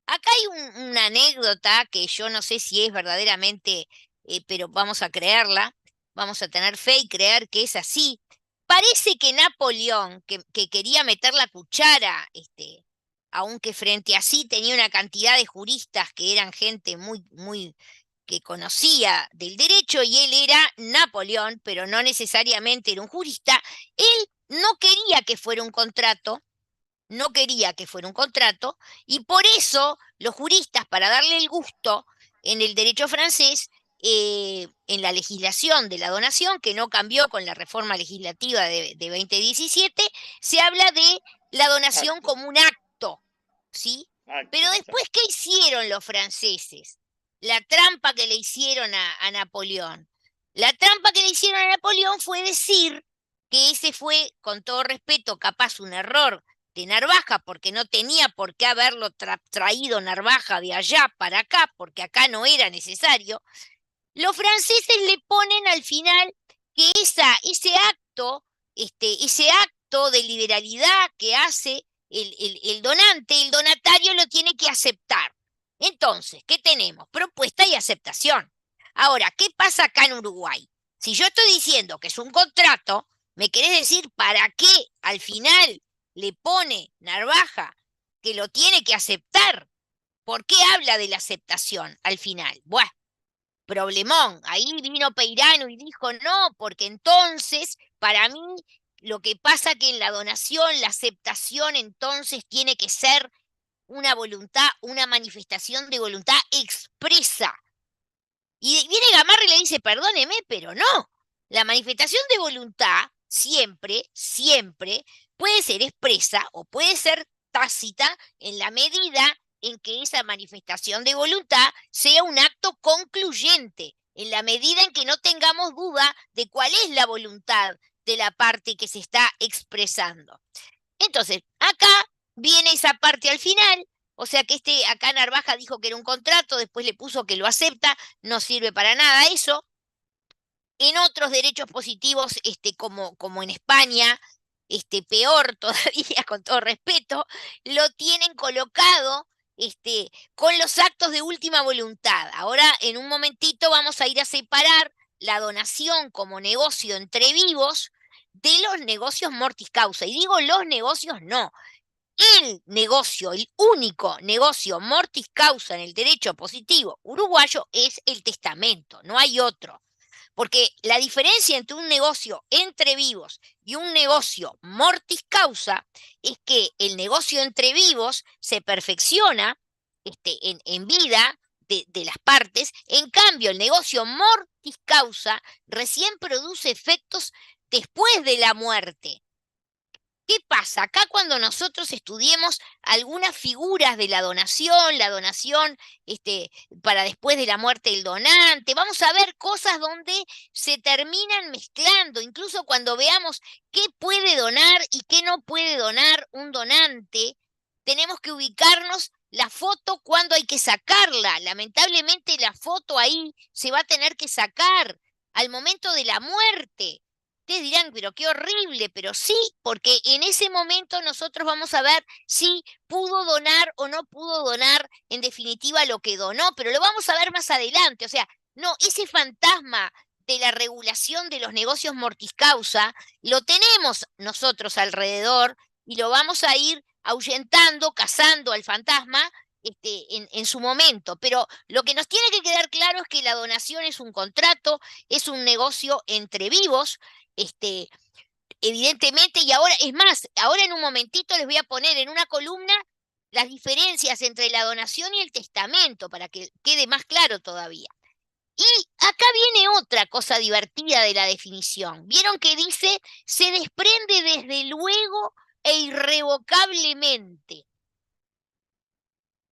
Acá hay una anécdota que yo no sé si es verdaderamente, pero vamos a creerla, vamos a tener fe y creer que es así. Parece que Napoleón, que quería meter la cuchara, aunque frente a sí tenía una cantidad de juristas que eran gente muy que conocía del derecho y él era Napoleón, pero no necesariamente era un jurista, él no quería que fuera un contrato, no quería que fuera un contrato, y por eso los juristas, para darle el gusto en el derecho francés, en la legislación de la donación, que no cambió con la reforma legislativa de 2017, se habla de la donación Acto. como un acto, ¿sí? Acto, Pero después, exacto. ¿qué hicieron los franceses? La trampa que le hicieron a Napoleón. La trampa que le hicieron a Napoleón fue decir que ese fue, con todo respeto, capaz un error de Narvaja, porque no tenía por qué haberlo traído Narvaja de allá para acá, porque acá no era necesario. Los franceses le ponen al final que ese acto de liberalidad que hace el donante, el donatario lo tiene que aceptar. Entonces, ¿qué tenemos? Propuesta y aceptación. Ahora, ¿qué pasa acá en Uruguay? Si yo estoy diciendo que es un contrato, ¿me querés decir para qué al final le pone Narvaja que lo tiene que aceptar? ¿Por qué habla de la aceptación al final? Bueno, problemón. Ahí vino Peirano y dijo, no, porque entonces, para mí, lo que pasa que en la donación, la aceptación entonces tiene que ser una voluntad, una manifestación de voluntad expresa. Y viene Gamarra y le dice, perdóneme, pero no. La manifestación de voluntad siempre, siempre puede ser expresa o puede ser tácita en la medida en que esa manifestación de voluntad sea un acto concluyente, en la medida en que no tengamos duda de cuál es la voluntad de la parte que se está expresando. Entonces, acá viene esa parte al final, o sea que acá Narvaja dijo que era un contrato, después le puso que lo acepta, no sirve para nada eso. En otros derechos positivos, como en España, peor todavía, con todo respeto, lo tienen colocado con los actos de última voluntad. Ahora, en un momentito, vamos a ir a separar la donación como negocio entre vivos de los negocios mortis causa. Y digo los negocios, no. El negocio, el único negocio mortis causa en el derecho positivo uruguayo es el testamento, no hay otro. Porque la diferencia entre un negocio entre vivos y un negocio mortis causa es que el negocio entre vivos se perfecciona en vida de las partes, en cambio el negocio mortis causa recién produce efectos después de la muerte. ¿Qué pasa? Acá cuando nosotros estudiemos algunas figuras de la donación para después de la muerte del donante, vamos a ver cosas donde se terminan mezclando, incluso cuando veamos qué puede donar y qué no puede donar un donante, tenemos que ubicarnos la foto cuando hay que sacarla. Lamentablemente la foto ahí se va a tener que sacar al momento de la muerte. Ustedes dirán, pero qué horrible, pero sí, porque en ese momento nosotros vamos a ver si pudo donar o no pudo donar, en definitiva, lo que donó, pero lo vamos a ver más adelante. O sea, no, ese fantasma de la regulación de los negocios mortis causa lo tenemos nosotros alrededor y lo vamos a ir ahuyentando, cazando al fantasma en su momento. Pero lo que nos tiene que quedar claro es que la donación es un contrato, es un negocio entre vivos, evidentemente, y ahora, es más, ahora en un momentito les voy a poner en una columna las diferencias entre la donación y el testamento, para que quede más claro todavía. Y acá viene otra cosa divertida de la definición. ¿Vieron que dice, se desprende desde luego e irrevocablemente?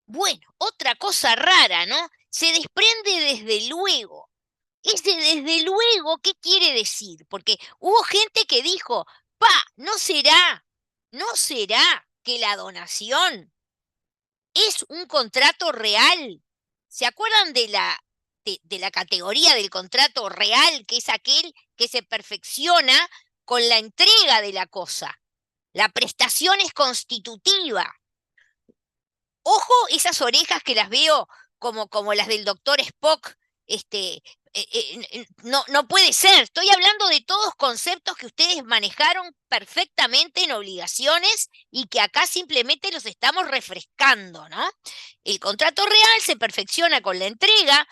Bueno, otra cosa rara, ¿no? Se desprende desde luego. Ese desde luego, ¿qué quiere decir? Porque hubo gente que dijo, no será que la donación es un contrato real. ¿Se acuerdan de la categoría del contrato real, que es aquel que se perfecciona con la entrega de la cosa? La prestación es constitutiva. Ojo esas orejas que las veo como las del doctor Spock, no puede ser. Estoy hablando de todos conceptos que ustedes manejaron perfectamente en obligaciones y que acá simplemente los estamos refrescando, ¿no? El contrato real se perfecciona con la entrega.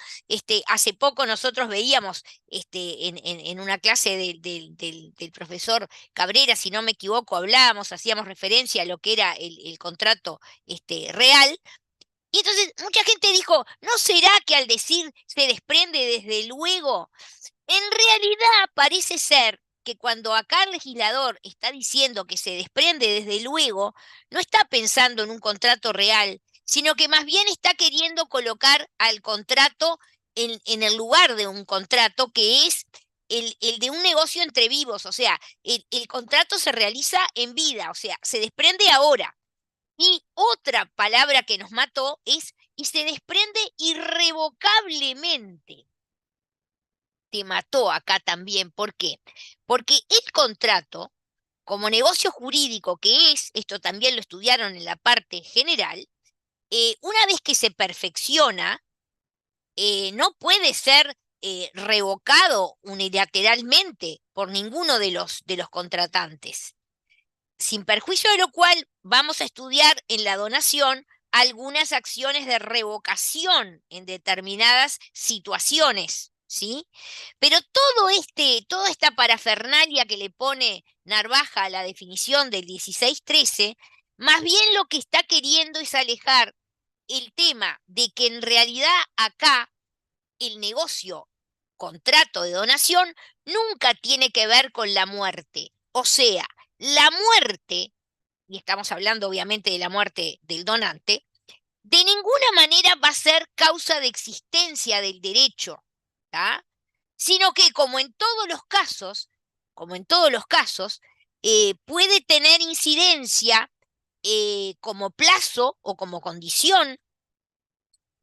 Hace poco nosotros veíamos en una clase del profesor Cabrera, si no me equivoco, hacíamos referencia a lo que era el contrato real. Y entonces mucha gente dijo, ¿no será que al decir se desprende desde luego? En realidad parece ser que cuando acá el legislador está diciendo que se desprende desde luego, no está pensando en un contrato real, sino que más bien está queriendo colocar al contrato en el lugar de un contrato que es el de un negocio entre vivos, o sea, el contrato se realiza en vida, o sea, se desprende ahora. Y otra palabra que nos mató es, y se desprende irrevocablemente. Te mató acá también. ¿Por qué? Porque el contrato, como negocio jurídico que es, esto también lo estudiaron en la parte general, una vez que se perfecciona, no puede ser revocado unilateralmente por ninguno de los contratantes. Sin perjuicio de lo cual, vamos a estudiar en la donación algunas acciones de revocación en determinadas situaciones, ¿sí? Pero toda esta parafernalia que le pone Narvaja a la definición del 1613, más bien lo que está queriendo es alejar el tema de que en realidad acá el negocio, contrato de donación, nunca tiene que ver con la muerte. O sea, la muerte, y estamos hablando obviamente de la muerte del donante, de ninguna manera va a ser causa de existencia del derecho, ¿tá? Sino que como en todos los casos, puede tener incidencia como plazo o como condición.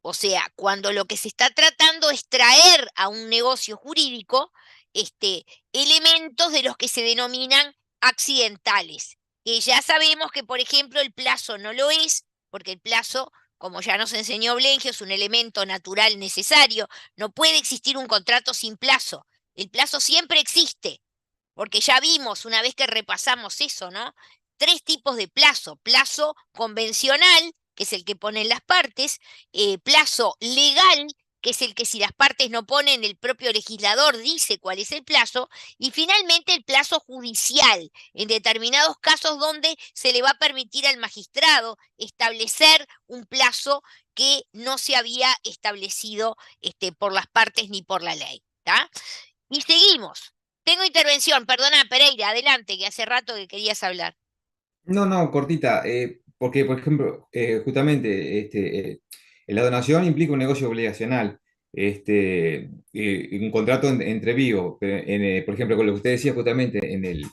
O sea, cuando lo que se está tratando es traer a un negocio jurídico elementos de los que se denominan accidentales, que ya sabemos que, por ejemplo, el plazo no lo es, porque el plazo, como ya nos enseñó Blengio, es un elemento natural necesario. No puede existir un contrato sin plazo. El plazo siempre existe, porque ya vimos una vez que repasamos eso, ¿no? 3 tipos de plazo: plazo convencional, que es el que ponen las partes; plazo legal, que es el que si las partes no ponen, el propio legislador dice cuál es el plazo; y finalmente el plazo judicial, en determinados casos donde se le va a permitir al magistrado establecer un plazo que no se había establecido por las partes ni por la ley, ¿tá? Y seguimos. Tengo intervención, perdona, Pereira, adelante, que hace rato que querías hablar. No, no, cortita, porque, por ejemplo, justamente la donación implica un negocio obligacional, un contrato entre vivos, pero por ejemplo, con lo que usted decía justamente en el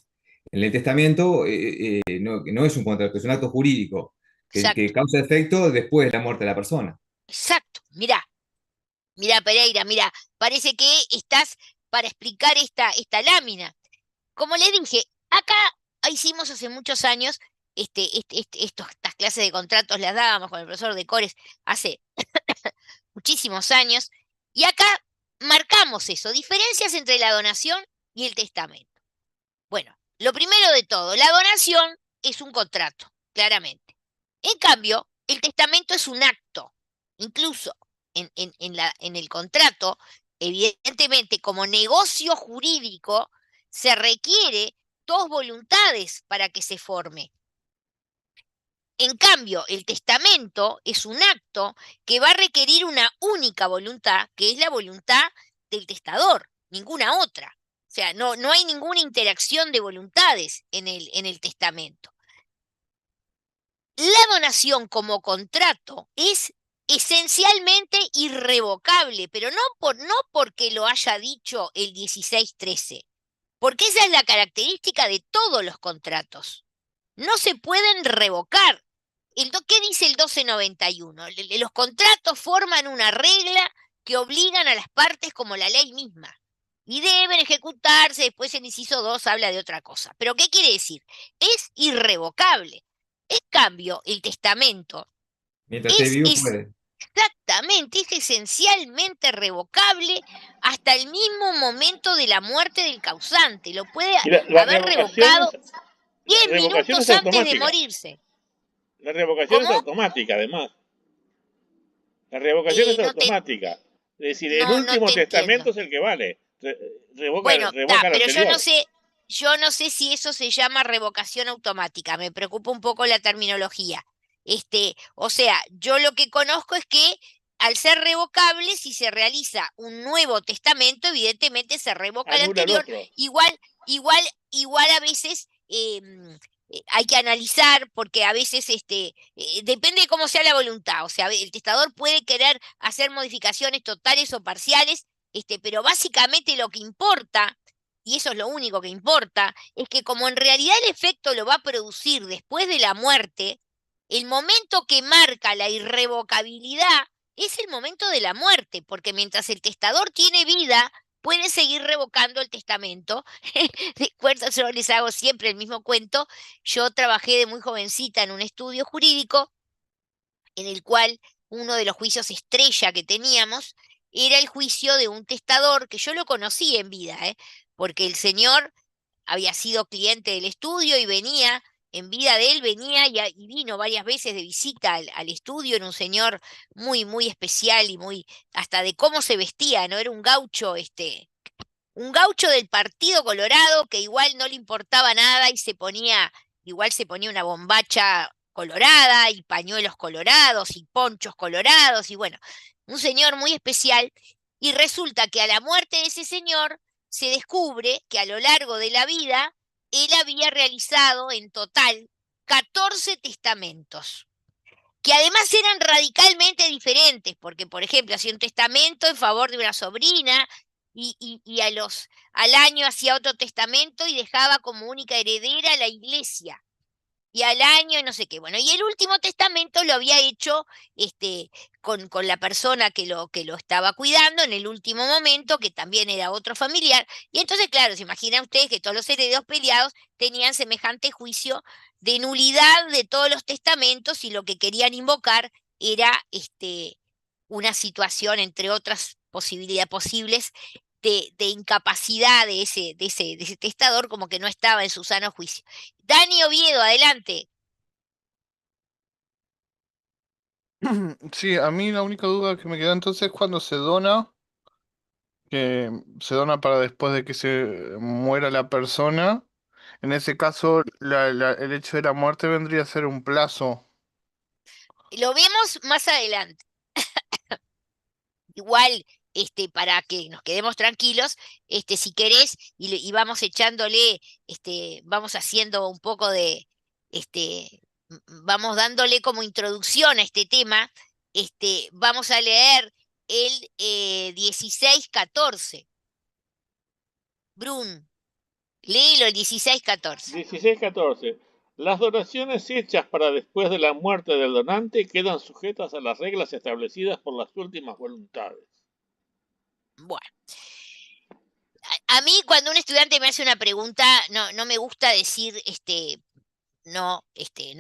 testamento, no es un contrato, es un acto jurídico que Exacto, causa efecto después de la muerte de la persona. exacto. Mirá, Pereira, mirá, parece que estás para explicar esta lámina. Como le dije, acá hicimos hace muchos años, estas clases de contratos las dábamos con el profesor de Cores hace muchísimos años, y acá marcamos eso, diferencias entre la donación y el testamento. Bueno, lo primero de todo, la donación es un contrato, claramente. En cambio, el testamento es un acto. Incluso en el contrato, evidentemente, como negocio jurídico, se requiere 2 voluntades para que se forme. En cambio, el testamento es un acto que va a requerir una única voluntad, que es la voluntad del testador, ninguna otra. O sea, no hay ninguna interacción de voluntades en el testamento. La donación como contrato es esencialmente irrevocable, pero no porque lo haya dicho el 1613, porque esa es la característica de todos los contratos. No se pueden revocar. ¿Qué dice el 1291? Los contratos forman una regla que obligan a las partes como la ley misma y deben ejecutarse. Después el inciso 2 habla de otra cosa. ¿Pero qué quiere decir? Es irrevocable. En cambio, el testamento Mientras esté es vivo puede. exactamente, es esencialmente revocable hasta el mismo momento de la muerte del causante. Lo puede Y haber revocado la 10 revocación es minutos antes de automática. morirse. La revocación es ¿Cómo? automática, además. La revocación es No te, automática. Es decir, el no último te entiendo. testamento es el que vale. Bueno, Revoca el pero anterior. yo no sé si eso se llama revocación automática. Me preocupa un poco la terminología. O sea, yo lo que conozco es que al ser revocable, si se realiza un nuevo testamento, evidentemente se revoca el Anula el anterior. otro. Igual a veces hay que analizar, porque a veces depende de cómo sea la voluntad. O sea, el testador puede querer hacer modificaciones totales o parciales, pero básicamente lo que importa, y eso es lo único que importa, es que como en realidad el efecto lo va a producir después de la muerte, el momento que marca la irrevocabilidad es el momento de la muerte, porque mientras el testador tiene vida, puede seguir revocando el testamento. Recuerdo, yo les hago siempre el mismo cuento. Yo trabajé de muy jovencita en un estudio jurídico en el cual uno de los juicios estrella que teníamos era el juicio de un testador que yo lo conocí en vida, porque el señor había sido cliente del estudio y venía, en vida de él venía y vino varias veces de visita al estudio. Era un señor muy, muy especial y muy, hasta de cómo se vestía, ¿no? Era un gaucho del Partido Colorado que igual no le importaba nada y igual se ponía una bombacha colorada y pañuelos colorados y ponchos colorados y bueno, un señor muy especial. Y resulta que a la muerte de ese señor se descubre que a lo largo de la vida él había realizado en total 14 testamentos, que además eran radicalmente diferentes, porque, por ejemplo, hacía un testamento en favor de una sobrina y al año hacía otro testamento y dejaba como única heredera a la iglesia. Y al año y no sé qué. Bueno, y el último testamento lo había hecho con la persona que lo estaba cuidando en el último momento, que también era otro familiar. Y entonces, claro, se imaginan ustedes que todos los herederos peleados tenían semejante juicio de nulidad de todos los testamentos y lo que querían invocar era una situación, entre otras posibilidades posibles, de incapacidad de ese testador, como que no estaba en su sano juicio. Dani Oviedo, adelante. Sí, a mí la única duda que me queda entonces es cuando se dona, que se dona para después de que se muera la persona. En ese caso, el hecho de la muerte vendría a ser un plazo. Lo vemos más adelante. Igual, para que nos quedemos tranquilos, si querés, y vamos echándole, vamos haciendo un poco vamos dándole como introducción a este tema, vamos a leer el 16-14. Brun, léelo el 16-14. 16-14. Las donaciones hechas para después de la muerte del donante quedan sujetas a las reglas establecidas por las últimas voluntades. Bueno. A mí cuando un estudiante me hace una pregunta, no me gusta decir, no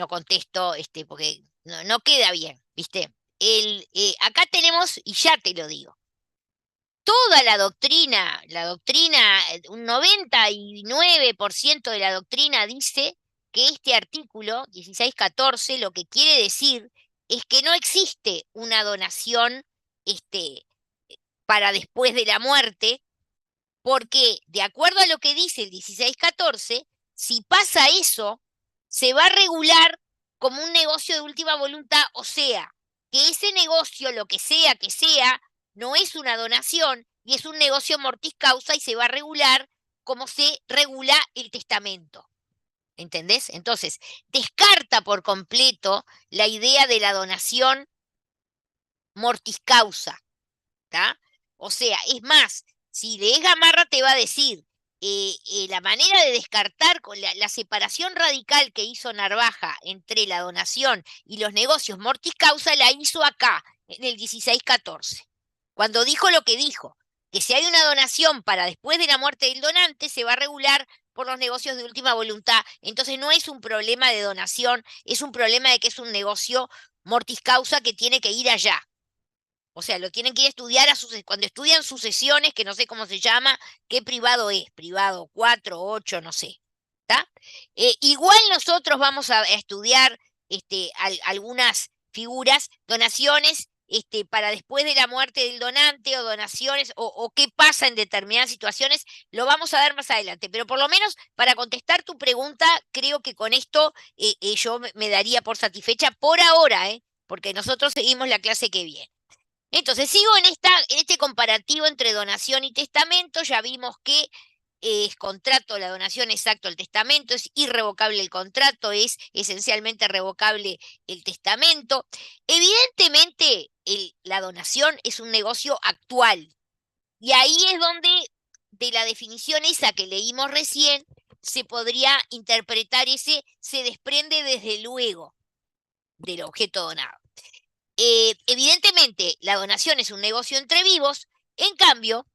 contesto, porque no queda bien, ¿viste? Acá tenemos, y ya te lo digo, toda la doctrina, un 99% de la doctrina dice que este artículo 16-14 lo que quiere decir es que no existe una donación, para después de la muerte, porque de acuerdo a lo que dice el 16-14, si pasa eso, se va a regular como un negocio de última voluntad, o sea, que ese negocio, lo que sea, no es una donación y es un negocio mortis causa y se va a regular como se regula el testamento. ¿Entendés? Entonces, descarta por completo la idea de la donación mortis causa. ¿Tá? O sea, es más, si lees Gamarra te va a decir, la manera de descartar con la separación radical que hizo Narvaja entre la donación y los negocios mortis causa la hizo acá, en el 16-14, cuando dijo lo que dijo, que si hay una donación para después de la muerte del donante, se va a regular por los negocios de última voluntad. Entonces no es un problema de donación, es un problema de que es un negocio mortis causa que tiene que ir allá. O sea, lo tienen que ir a estudiar cuando estudian sucesiones, que no sé cómo se llama, qué privado es, privado 4, 8, no sé. ¿Está? Igual nosotros vamos a estudiar algunas figuras, donaciones para después de la muerte del donante o donaciones o qué pasa en determinadas situaciones, lo vamos a ver más adelante. Pero por lo menos para contestar tu pregunta, creo que con esto yo me daría por satisfecha por ahora, porque nosotros seguimos la clase que viene. Entonces, sigo en este comparativo entre donación y testamento. Ya vimos que es contrato, la donación, exacto, el testamento, es irrevocable el contrato, es esencialmente revocable el testamento. Evidentemente, la donación es un negocio actual. Y ahí es donde, de la definición esa que leímos recién, se podría interpretar se desprende desde luego del objeto donado. Evidentemente, la donación es un negocio entre vivos, en cambio,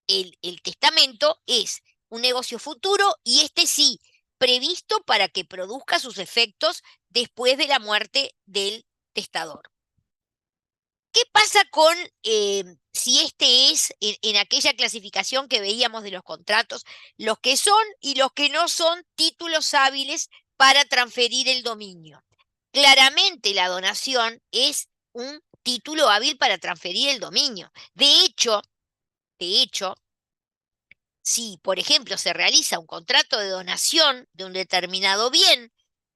el testamento es un negocio futuro y sí, previsto para que produzca sus efectos después de la muerte del testador. ¿Qué pasa con si es en aquella clasificación que veíamos de los contratos, los que son y los que no son títulos hábiles para transferir el dominio? Claramente la donación es un título hábil para transferir el dominio. De hecho, si, por ejemplo, se realiza un contrato de donación de un determinado bien,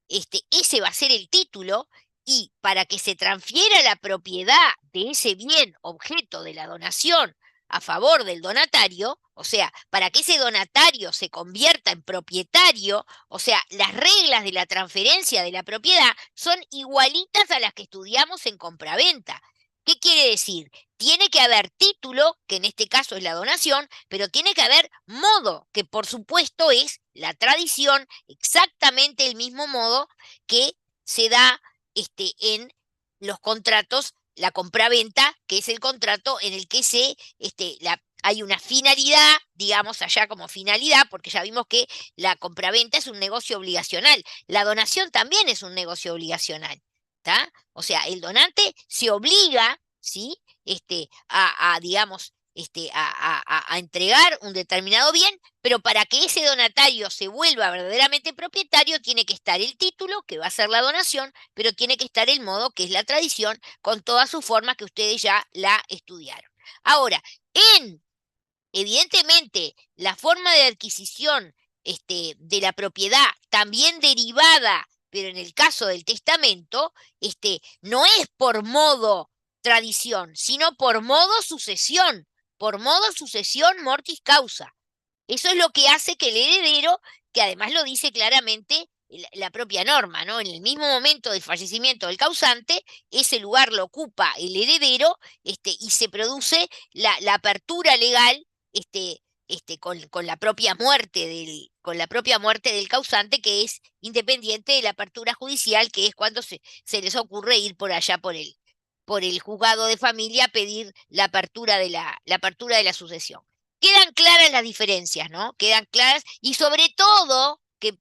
ese va a ser el título, y para que se transfiera la propiedad de ese bien objeto de la donación a favor del donatario, o sea, para que ese donatario se convierta en propietario, o sea, las reglas de la transferencia de la propiedad son igualitas a las que estudiamos en compraventa. ¿Qué quiere decir? Tiene que haber título, que en este caso es la donación, pero tiene que haber modo, que por supuesto es la tradición, exactamente el mismo modo que se da en los contratos, la compraventa, que es el contrato en el que hay una finalidad, digamos allá como finalidad, porque ya vimos que la compraventa es un negocio obligacional, la donación también es un negocio obligacional, ¿tá? O sea, el donante se obliga, ¿sí? Digamos, a entregar un determinado bien, pero para que ese donatario se vuelva verdaderamente propietario, tiene que estar el título, que va a ser la donación, pero tiene que estar el modo, que es la tradición, con todas sus formas que ustedes ya la estudiaron. Ahora, evidentemente, la forma de adquisición de la propiedad, también derivada, pero en el caso del testamento, no es por modo tradición, sino por modo sucesión mortis causa. Eso es lo que hace que el heredero, que además lo dice claramente la propia norma, ¿no? En el mismo momento del fallecimiento del causante, ese lugar lo ocupa el heredero, y se produce la apertura legal, con la propia muerte del causante, que es independiente de la apertura judicial, que es cuando se les ocurre ir por allá por el juzgado de familia a pedir la apertura de la sucesión. Quedan claras las diferencias, ¿no? Quedan claras, y sobre todo, que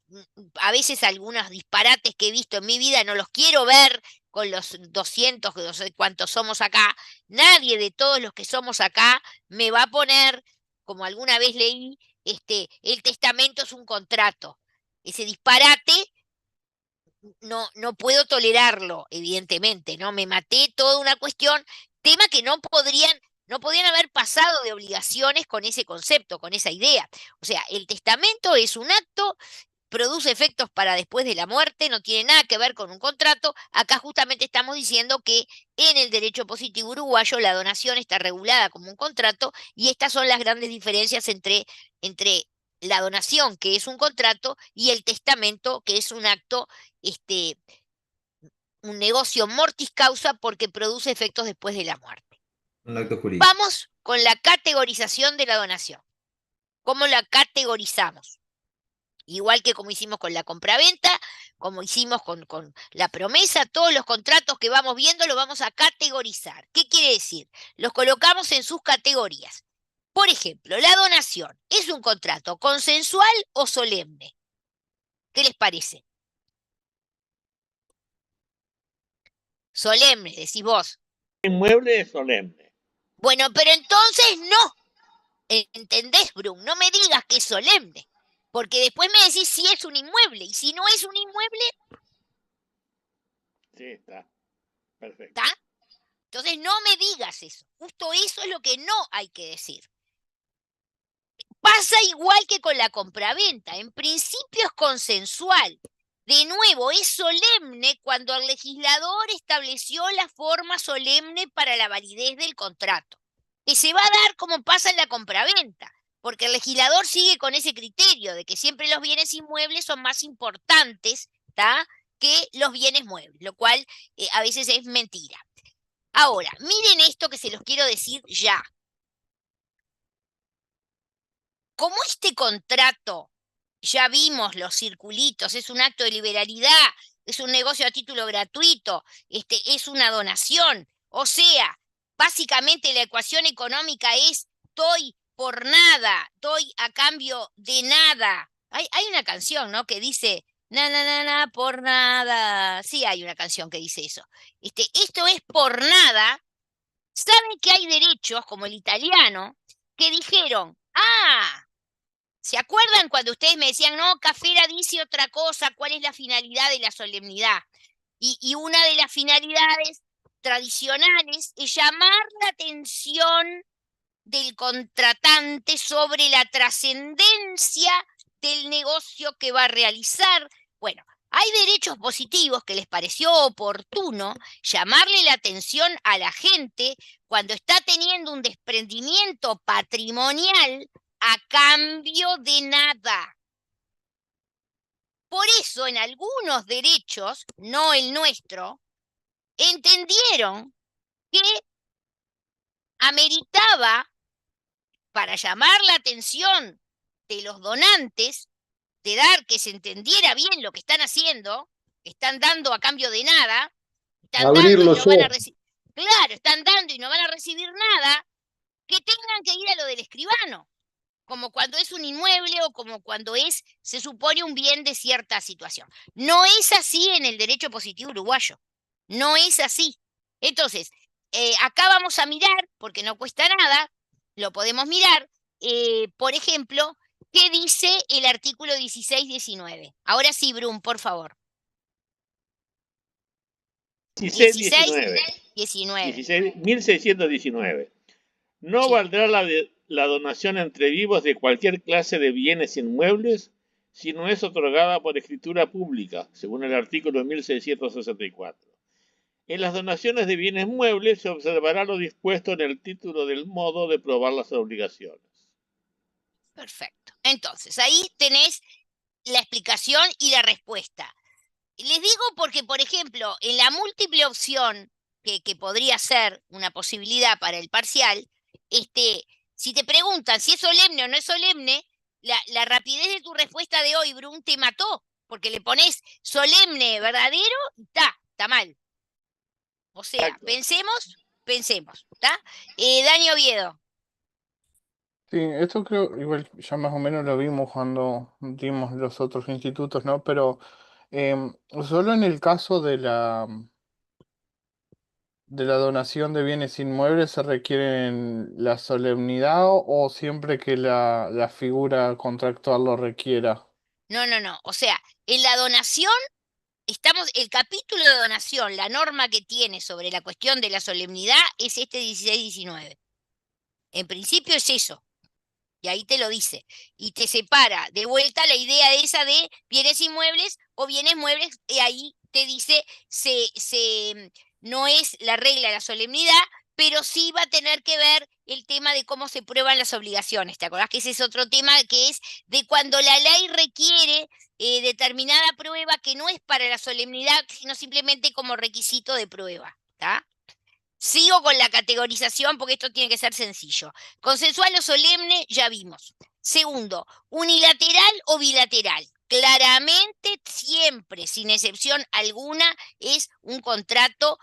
a veces algunos disparates que he visto en mi vida no los quiero ver con los 200, no sé cuántos somos acá. Nadie de todos los que somos acá me va a poner, como alguna vez leí, el testamento es un contrato. Ese disparate no puedo tolerarlo, evidentemente, ¿no? Me maté toda una cuestión, tema que no podían haber pasado de obligaciones con ese concepto, con esa idea. O sea, el testamento es un acto, produce efectos para después de la muerte, no tiene nada que ver con un contrato. Acá justamente estamos diciendo que en el derecho positivo uruguayo la donación está regulada como un contrato, y estas son las grandes diferencias entre la donación, que es un contrato, y el testamento, que es un acto, un negocio mortis causa, porque produce efectos después de la muerte. Un acto jurídico. Vamos con la categorización de la donación. ¿Cómo la categorizamos? Igual que como hicimos con la compraventa, como hicimos con la promesa, todos los contratos que vamos viendo los vamos a categorizar. ¿Qué quiere decir? Los colocamos en sus categorías. Por ejemplo, la donación, ¿es un contrato consensual o solemne? ¿Qué les parece? Solemne, decís vos. Inmueble es solemne. Bueno, pero entonces no. ¿Entendés, Brun? No me digas que es solemne, porque después me decís si es un inmueble, y si no es un inmueble, Sí, está. Perfecto. ¿está? Entonces no me digas eso. Justo eso es lo que no hay que decir. Pasa igual que con la compraventa. En principio es consensual. De nuevo, es solemne cuando el legislador estableció la forma solemne para la validez del contrato, que se va a dar como pasa en la compraventa, porque el legislador sigue con ese criterio de que siempre los bienes inmuebles son más importantes, ¿tá?, que los bienes muebles, lo cual a veces es mentira. Ahora, miren esto que se los quiero decir ya. Como este contrato, ya vimos los circulitos, es un acto de liberalidad, es un negocio a título gratuito, es una donación. O sea, básicamente la ecuación económica es doy por nada, doy a cambio de nada. Hay una canción, ¿no?, que dice na, por nada. Sí, hay una canción que dice eso. Esto es por nada. ¿Saben que hay derechos, como el italiano, que dijeron, ¿se acuerdan cuando ustedes me decían, no, Cafera dice otra cosa, cuál es la finalidad de la solemnidad? Y una de las finalidades tradicionales es llamar la atención del contratante sobre la trascendencia del negocio que va a realizar. Bueno, hay derechos positivos que les pareció oportuno llamarle la atención a la gente cuando está teniendo un desprendimiento patrimonial a cambio de nada. Por eso, en algunos derechos, no el nuestro, entendieron que ameritaba, para llamar la atención de los donantes, de dar que se entendiera bien lo que están haciendo, están dando a cambio de nada, están dando y no van a recibir. Claro, están dando y no van a recibir nada, que tengan que ir a lo del escribano, como cuando es un inmueble o como cuando se supone un bien de cierta situación. No es así en el derecho positivo uruguayo. No es así. Entonces, acá vamos a mirar, porque no cuesta nada, lo podemos mirar, por ejemplo, ¿qué dice el artículo 16-19? Ahora sí, Brum, por favor. 16-19. 1619. No Sí. valdrá la donación entre vivos de cualquier clase de bienes inmuebles si no es otorgada por escritura pública, según el artículo 1664. En las donaciones de bienes muebles se observará lo dispuesto en el título del modo de probar las obligaciones. Perfecto. Entonces, ahí tenés la explicación y la respuesta. Les digo porque, por ejemplo, en la múltiple opción, que podría ser una posibilidad para el parcial, si te preguntan si es solemne o no es solemne, la rapidez de tu respuesta de hoy, Brun, te mató, porque le pones solemne, verdadero, y está mal. O sea, Exacto. pensemos, ¿está? Dani Oviedo. Sí, esto creo, igual ya más o menos lo vimos cuando dimos los otros institutos, ¿no? Pero solo en el caso de la donación de bienes inmuebles se requiere la solemnidad o siempre que la figura contractual lo requiera. No. O sea, en la donación, el capítulo de donación, la norma que tiene sobre la cuestión de la solemnidad es 16-19. En principio es eso. Y ahí te lo dice. Y te separa de vuelta la idea esa de bienes inmuebles o bienes muebles. Y ahí te dice, no es la regla de la solemnidad, pero sí va a tener que ver el tema de cómo se prueban las obligaciones. ¿Te acordás que ese es otro tema que es de cuando la ley requiere determinada prueba que no es para la solemnidad, sino simplemente como requisito de prueba? ¿Está? Sigo con la categorización porque esto tiene que ser sencillo. Consensual o solemne, ya vimos. Segundo, unilateral o bilateral. Claramente, siempre, sin excepción alguna, es un contrato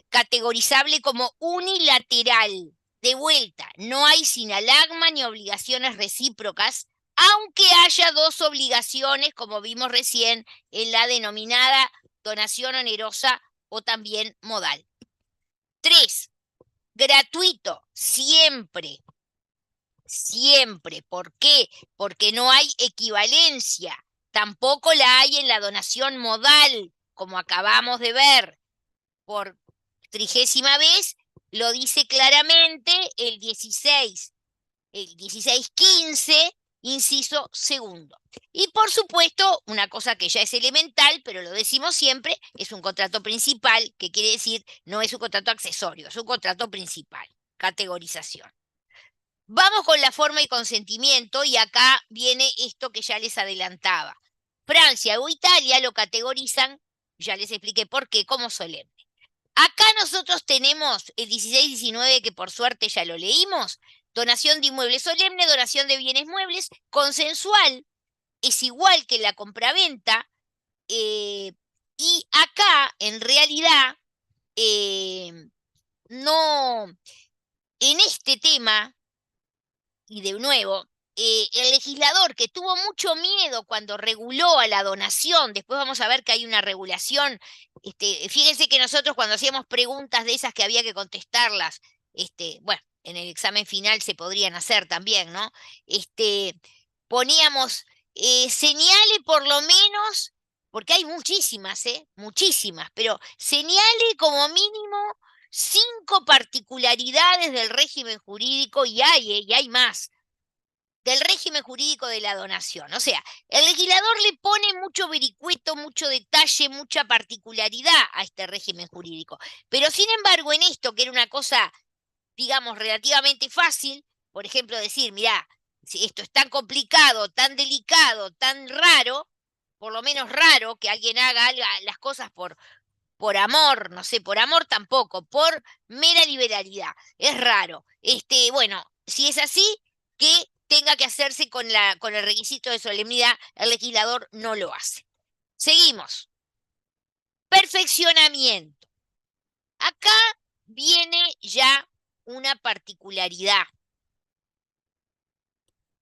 categorizable como unilateral. De vuelta, no hay sinalagma ni obligaciones recíprocas, aunque haya dos obligaciones, como vimos recién, en la denominada donación onerosa o también modal. 3. Gratuito, siempre. Siempre. ¿Por qué? Porque no hay equivalencia. Tampoco la hay en la donación modal, como acabamos de ver. Por 30ª vez, lo dice claramente el 1615, inciso segundo. Y por supuesto, una cosa que ya es elemental, pero lo decimos siempre, es un contrato principal, que quiere decir no es un contrato accesorio, es un contrato principal. Categorización. Vamos con la forma y consentimiento, y acá viene esto que ya les adelantaba. Francia o Italia lo categorizan, ya les expliqué por qué, como solemne. Acá nosotros tenemos el 1619, que por suerte ya lo leímos, donación de inmuebles solemne, donación de bienes muebles, consensual, es igual que la compraventa, y acá en realidad no, en este tema, y de nuevo, el legislador que tuvo mucho miedo cuando reguló a la donación, después vamos a ver que hay una regulación, fíjense que nosotros cuando hacíamos preguntas de esas que había que contestarlas, bueno, en el examen final se podrían hacer también, ¿no? Poníamos, señale por lo menos, porque hay muchísimas, muchísimas, pero señale como mínimo 5 particularidades del régimen jurídico, y hay más, del régimen jurídico de la donación. O sea, el legislador le pone mucho vericueto, mucho detalle, mucha particularidad a este régimen jurídico. Pero sin embargo, en esto, que era una cosa, digamos, relativamente fácil, por ejemplo, decir, mirá, si esto es tan complicado, tan delicado, tan raro, por lo menos raro que alguien haga las cosas por amor, no sé, por amor tampoco, por mera liberalidad. Es raro. Bueno, si es así, que tenga que hacerse con el requisito de solemnidad, el legislador no lo hace. Seguimos. Perfeccionamiento. Acá viene ya una particularidad.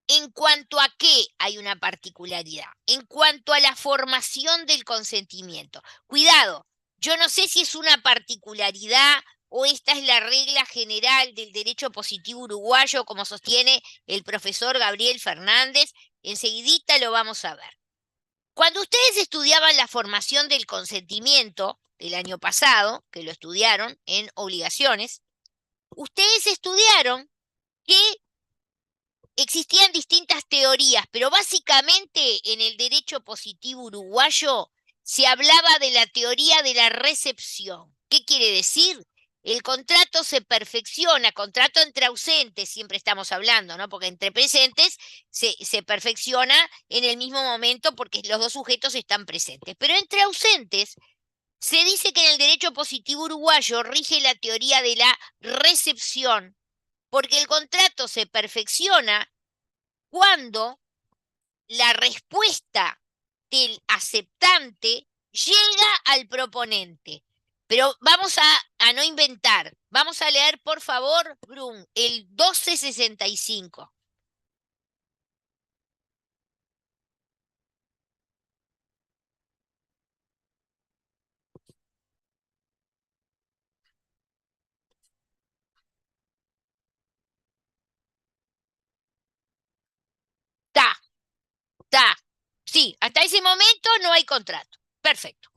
¿En cuanto a qué hay una particularidad? En cuanto a la formación del consentimiento. Cuidado, yo no sé si es una particularidad o esta es la regla general del derecho positivo uruguayo, como sostiene el profesor Gabriel Fernández. Enseguidita lo vamos a ver. Cuando ustedes estudiaban la formación del consentimiento el año pasado, que lo estudiaron en obligaciones, ustedes estudiaron que existían distintas teorías, pero básicamente en el derecho positivo uruguayo se hablaba de la teoría de la recepción. ¿Qué quiere decir? El contrato se perfecciona, contrato entre ausentes, siempre estamos hablando, ¿no? Porque entre presentes se perfecciona en el mismo momento porque los dos sujetos están presentes. Pero entre ausentes se dice que en el derecho positivo uruguayo rige la teoría de la recepción, porque el contrato se perfecciona cuando la respuesta del aceptante llega al proponente. Pero vamos a no inventar. Vamos a leer, por favor, Brum, el 1265. Está. Sí, hasta ese momento no hay contrato. Perfecto.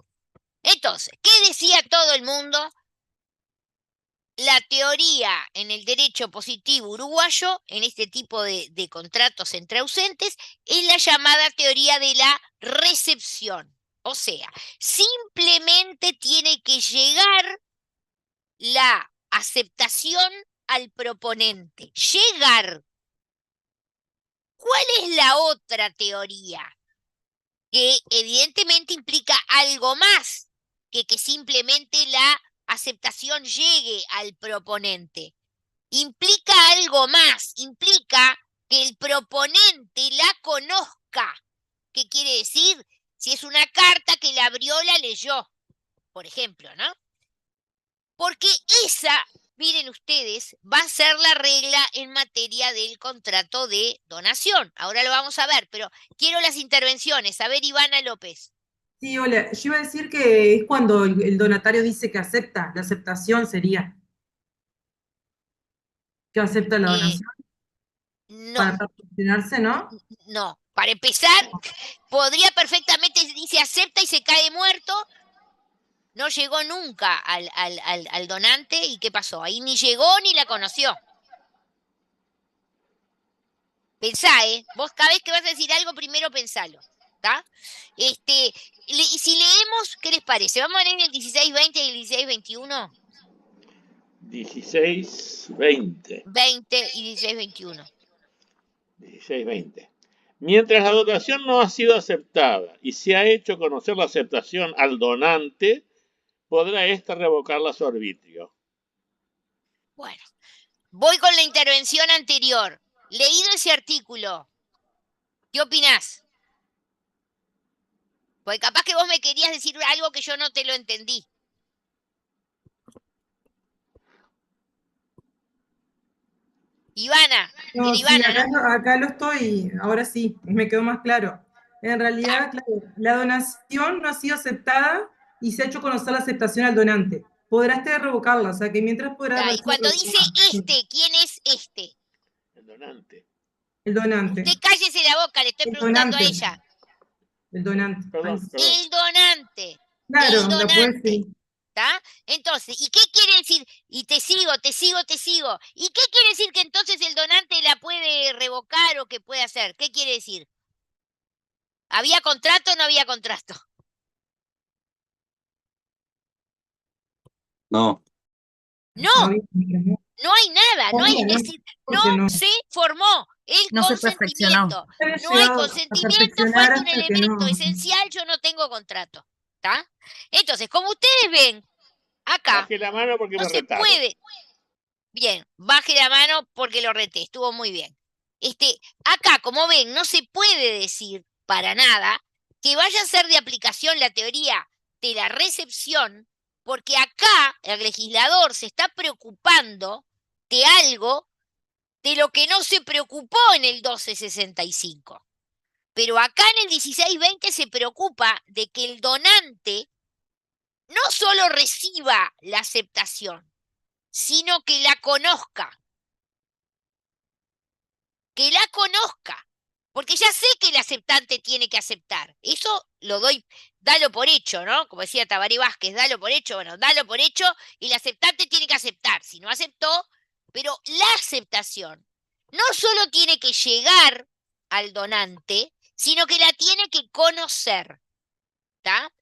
Entonces, ¿qué decía todo el mundo? La teoría en el derecho positivo uruguayo, en este tipo de contratos entre ausentes, es la llamada teoría de la recepción. O sea, simplemente tiene que llegar la aceptación al proponente. Llegar. ¿Cuál es la otra teoría? Que evidentemente implica algo más que simplemente la aceptación llegue al proponente. Implica algo más, implica que el proponente la conozca. ¿Qué quiere decir? Si es una carta que la abrió, la leyó, por ejemplo, ¿no? Porque esa, miren ustedes, va a ser la regla en materia del contrato de donación. Ahora lo vamos a ver, pero quiero las intervenciones. A ver, Ivana López. Sí, hola. Yo iba a decir que es cuando el donatario dice que acepta, la aceptación sería que acepta la donación No, para perfeccionarse, ¿no? no. Para empezar, podría perfectamente, dice acepta y se cae muerto. no llegó nunca al donante, ¿y qué pasó? Ahí ni llegó ni la conoció. Pensá, vos cada vez que vas a decir algo, primero pensalo, ¿está? Si leemos, ¿qué les parece? ¿Vamos a leer el 16-20 y el 16-21? 16-20. 20 y 16-21. 16-20. Mientras la donación no ha sido aceptada y se ha hecho conocer la aceptación al donante, podrá ésta revocarla su arbitrio. Bueno, voy con la intervención anterior. Leído ese artículo, ¿qué opinás? Porque capaz que vos me querías decir algo que yo no te lo entendí. Ivana, No, era sí, Ivana, ¿no? acá lo estoy, ahora sí, me quedó más claro. En realidad, claro, la donación no ha sido aceptada y se ha hecho conocer la aceptación al donante. Podrá revocarla, o sea que mientras podrá Y haber sido cuando dice revocada. ¿quién es este? El donante. El donante. Usted cállese la boca, le estoy El preguntando a donante. ella. El donante. Ay, Perdón. El donante. claro, El la puedes donante. decir. ¿Está? Entonces, ¿y qué quiere decir? Y te sigo. ¿Y qué quiere decir que entonces el donante la puede revocar o que puede hacer? ¿Qué quiere decir? ¿Había contrato o no había contrato? No. No, No, no, no hay nada, no hay, no, es decir, porque no no. se formó el No se perfeccionó. consentimiento. No había No hay llegado a consentimiento, perfeccionar falta un hasta que elemento no. esencial, yo no tengo contrato. ¿Está? Entonces, como ustedes ven, acá Baje la mano porque no me se retaron. puede. Bien, baje la mano porque lo reté, estuvo muy bien. Acá, como ven, no se puede decir para nada que vaya a ser de aplicación la teoría de la recepción, porque acá el legislador se está preocupando de algo de lo que no se preocupó en el 1265. Pero acá en el 1620 se preocupa de que el donante no solo reciba la aceptación, sino que la conozca. Que la conozca. Porque ya sé que el aceptante tiene que aceptar. Eso lo doy, dalo por hecho, ¿no? Como decía Tabaré Vázquez, dalo por hecho, bueno, dalo por hecho y el aceptante tiene que aceptar. Si no aceptó, pero la aceptación no solo tiene que llegar al donante, sino que la tiene que conocer. ¿Está?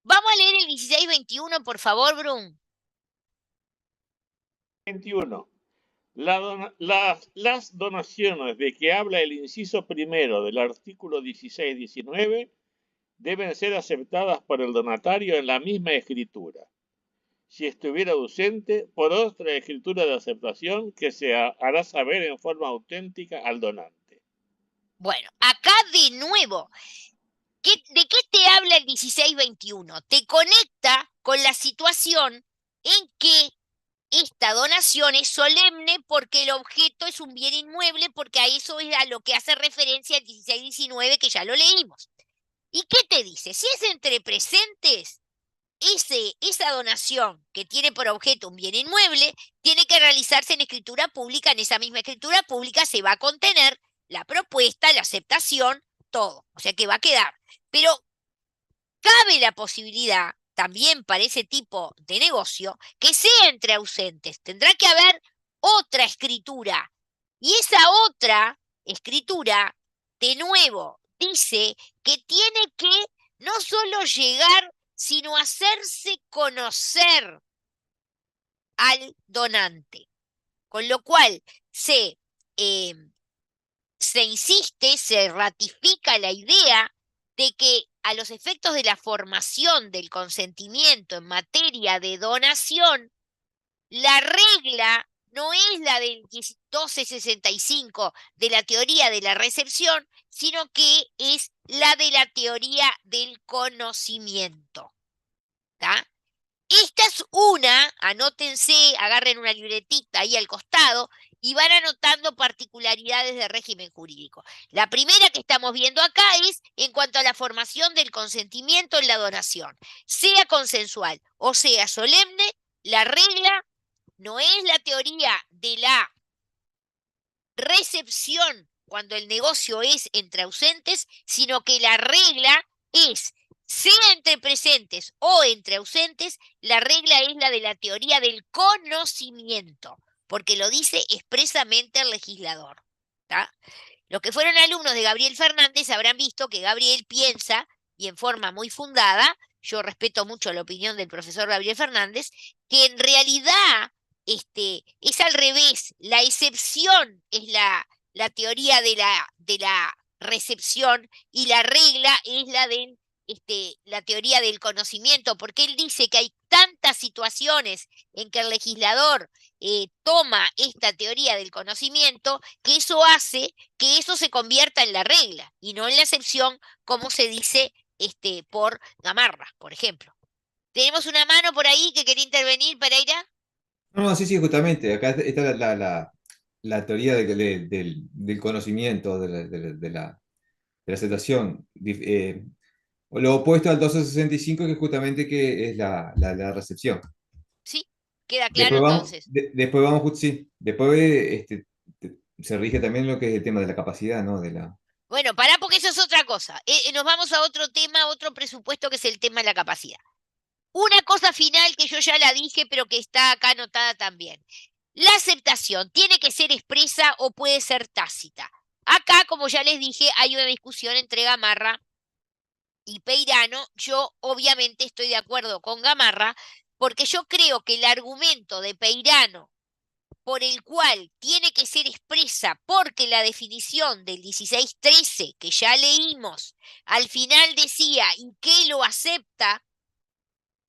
Vamos a leer el 1621, por favor, Brun. 21. Las donaciones de que habla el inciso primero del artículo 16-19 deben ser aceptadas por el donatario en la misma escritura. Si estuviera ausente, por otra escritura de aceptación que se hará saber en forma auténtica al donante. Bueno, acá de nuevo, ¿de qué te habla el 1621? Te conecta con la situación en que esta donación es solemne porque el objeto es un bien inmueble, porque a eso es a lo que hace referencia el 1619, que ya lo leímos. ¿Y qué te dice? Si es entre presentes, esa donación que tiene por objeto un bien inmueble tiene que realizarse en escritura pública. En esa misma escritura pública se va a contener la propuesta, la aceptación, todo. O sea que va a quedar. Pero cabe la posibilidad, también para ese tipo de negocio, que sea entre ausentes. Tendrá que haber otra escritura. Y esa otra escritura, de nuevo, dice que tiene que no solo llegar, sino hacerse conocer al donante. Con lo cual se insiste, se ratifica la idea de que a los efectos de la formación del consentimiento en materia de donación, la regla no es la del 1265 de la teoría de la recepción, sino que es la de la teoría del conocimiento. ¿Está? Esta es una, anótense, agarren una libretita ahí al costado y van anotando particularidades de régimen jurídico. La primera que estamos viendo acá es en cuanto a la formación del consentimiento en la donación. Sea consensual o sea solemne, la regla no es la teoría de la recepción cuando el negocio es entre ausentes, sino que la regla es sea entre presentes o entre ausentes, la regla es la de la teoría del conocimiento, porque lo dice expresamente el legislador. ¿Tá? Los que fueron alumnos de Gabriel Fernández habrán visto que Gabriel piensa, y en forma muy fundada, yo respeto mucho la opinión del profesor Gabriel Fernández, que en realidad es al revés, la excepción es la teoría de la recepción y la regla es la teoría del conocimiento, porque él dice que hay tantas situaciones en que el legislador toma esta teoría del conocimiento que eso hace que eso se convierta en la regla y no en la excepción, como se dice por Gamarra, por ejemplo. ¿Tenemos una mano por ahí que quería intervenir, Pereira? No, no, sí, sí, justamente. Acá está la teoría del conocimiento, de la aceptación. Lo opuesto al 1265, que justamente que es la recepción. ¿Sí? ¿Queda claro entonces? Después vamos, sí, después se rige también lo que es el tema de la capacidad, ¿no? Bueno, pará porque eso es otra cosa. Nos vamos a otro tema, otro presupuesto que es el tema de la capacidad. Una cosa final que yo ya la dije, pero que está acá anotada también. La aceptación tiene que ser expresa o puede ser tácita. Acá, como ya les dije, hay una discusión entre Gamarra y Peirano. Yo obviamente estoy de acuerdo con Gamarra porque yo creo que el argumento de Peirano por el cual tiene que ser expresa porque la definición del 1613 que ya leímos al final decía y que lo acepta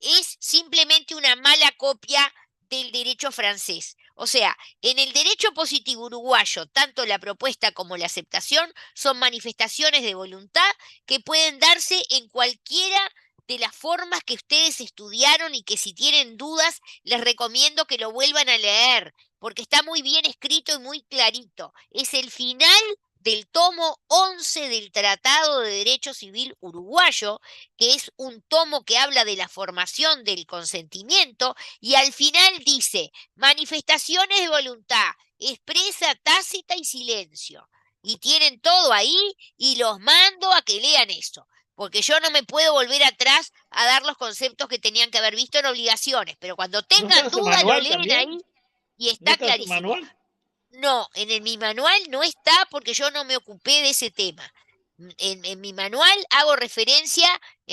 es simplemente una mala copia del derecho francés. O sea, en el derecho positivo uruguayo, tanto la propuesta como la aceptación son manifestaciones de voluntad que pueden darse en cualquiera de las formas que ustedes estudiaron y que si tienen dudas les recomiendo que lo vuelvan a leer, porque está muy bien escrito y muy clarito. Es el final del tomo 11 del Tratado de Derecho Civil Uruguayo, que es un tomo que habla de la formación del consentimiento, y al final dice manifestaciones de voluntad, expresa, tácita y silencio. Y tienen todo ahí y los mando a que lean eso, porque yo no me puedo volver atrás a dar los conceptos que tenían que haber visto en obligaciones, pero cuando ¿No está tengan en su duda lo manual leen también? ahí y ¿No está está en su clarísimo. manual? No, mi manual no está porque yo no me ocupé de ese tema. En mi manual hago referencia,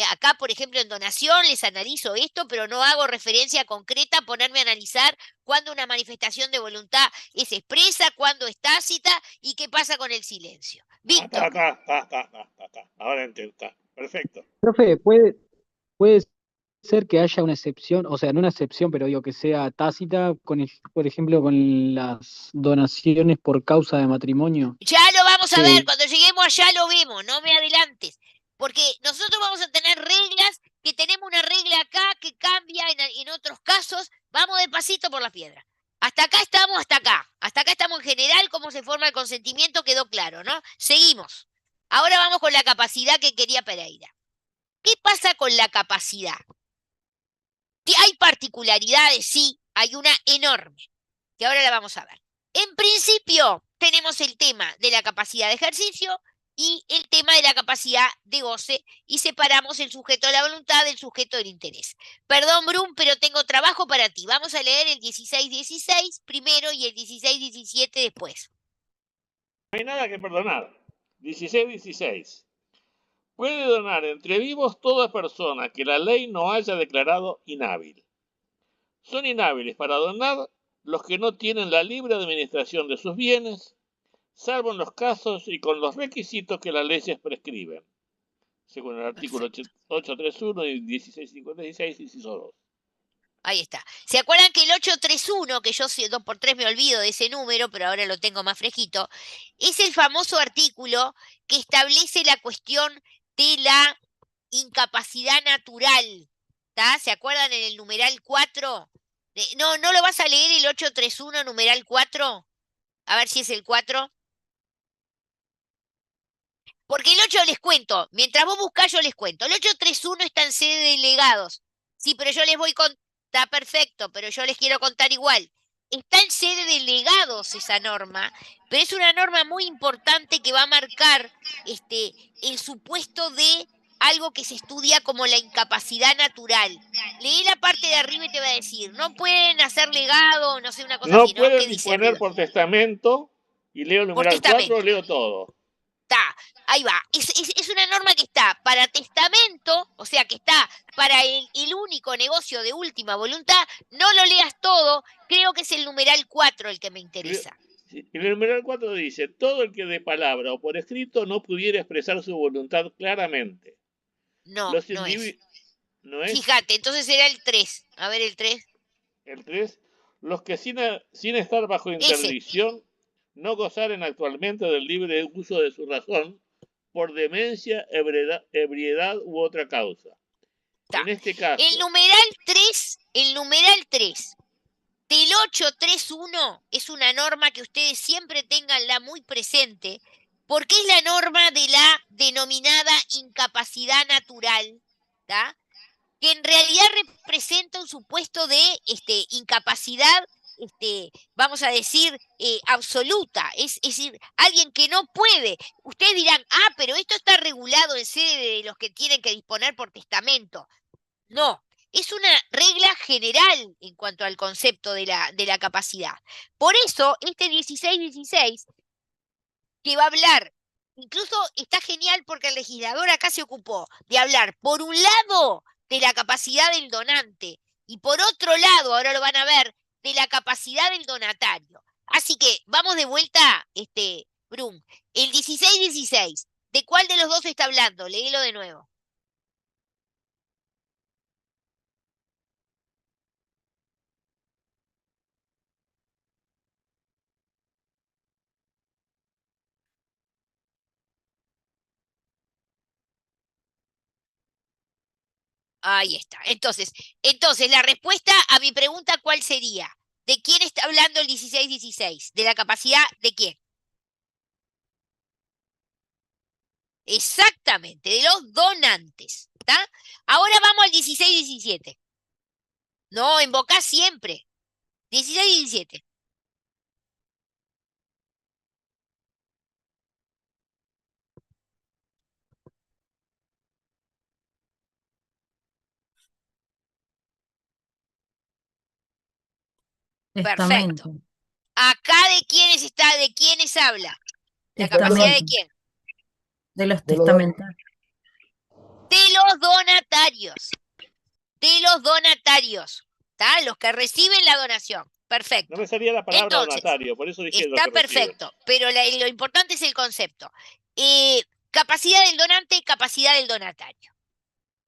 acá por ejemplo en donación les analizo esto, pero no hago referencia concreta a ponerme a analizar cuándo una manifestación de voluntad es expresa, cuándo es tácita y qué pasa con el silencio. Víctor, Está. Ahora entiendo, está. Perfecto. Profe, puede ser que haya una excepción, o sea, no una excepción, pero digo que sea tácita, por ejemplo, con las donaciones por causa de matrimonio. ya lo vamos a ver, Que, cuando lleguemos allá lo vemos, no me adelantes, porque nosotros vamos a tener reglas, que tenemos una regla acá que cambia en otros casos, vamos despacito por la piedra. Hasta acá estamos, hasta acá estamos en general, cómo se forma el consentimiento quedó claro, ¿no? Seguimos. Ahora vamos con la capacidad que quería Pereira. ¿Qué pasa con la capacidad? Hay particularidades, sí, hay una enorme, que ahora la vamos a ver. En principio, tenemos el tema de la capacidad de ejercicio y el tema de la capacidad de goce y separamos el sujeto de la voluntad del sujeto del interés. Perdón, Brum, pero tengo trabajo para ti. Vamos a leer el 16-16 primero y el 16-17 después. No hay nada que perdonar. 16. Puede donar entre vivos toda persona que la ley no haya declarado inhábil. Son inhábiles para donar los que no tienen la libre administración de sus bienes, salvo en los casos y con los requisitos que las leyes prescriben, según el artículo Perfecto. 831 y 1656, inciso 2. Ahí está. ¿Se acuerdan que el 831, que yo 2x3 me olvido de ese número, pero ahora lo tengo más fresquito, es el famoso artículo que establece la cuestión de la incapacidad natural? ¿Tá? ¿Se acuerdan en el numeral 4? No, ¿no lo vas a leer el 831 numeral 4? A ver si es el 4. Porque el 8 les cuento, mientras vos buscás yo les cuento. El 831 está en sede de delegados. Sí, pero yo les voy con... Está perfecto, pero yo les quiero contar igual. Está en sede de delegados esa norma, pero es una norma muy importante que va a marcar el supuesto de algo que se estudia como la incapacidad natural. Leí la parte de arriba y te va a decir, no pueden hacer legado, no sé, una cosa No así, ¿no? ¿Qué pueden dice disponer arriba? por testamento, y leo el Por numeral 4, testamento. leo todo. Está, ahí va. Es una norma que está para testamento, o sea, que está para el único negocio de última voluntad. No lo leas todo, creo que es el numeral 4 el que me interesa. En el numeral 4 dice, todo el que de palabra o por escrito no pudiera expresar su voluntad claramente. No, Los no es. ¿No es? Fíjate, entonces será el 3. A ver el 3. El 3, los que sin estar bajo Ese. interdicción no gozaren actualmente del libre uso de su razón por demencia, ebriedad u otra causa. Está. En este caso, El numeral 3 del 831 es una norma que ustedes siempre tenganla muy presente, porque es la norma de la denominada incapacidad natural, ¿tá? Que en realidad representa un supuesto de incapacidad, vamos a decir, absoluta. Es decir, alguien que no puede. Ustedes dirán, pero esto está regulado en sede de los que tienen que disponer por testamento. No, es una regla general en cuanto al concepto de la capacidad. Por eso, este 1616, que va a hablar, incluso está genial porque el legislador acá se ocupó de hablar, por un lado, de la capacidad del donante, y por otro lado, ahora lo van a ver, de la capacidad del donatario. Así que vamos de vuelta, Brum. El 1616, ¿de cuál de los dos está hablando? Léelo de nuevo. Ahí está. Entonces, la respuesta a mi pregunta, ¿cuál sería? ¿De quién está hablando el 1616? ¿De la capacidad de quién? Exactamente, de los donantes. ¿Está? Ahora vamos al 1617. No, invocá siempre. 1617. Perfecto. Testamento. Acá de quiénes está, de quiénes habla. ¿La capacidad de Testamento. quién? De los De los testamentarios. De los donatarios. De los donatarios. ¿Está? Los que reciben la donación. Perfecto. no me salía la palabra Entonces, donatario, por eso dije lo está que recibe. perfecto, pero lo importante es el concepto. Capacidad del donante, capacidad del donatario.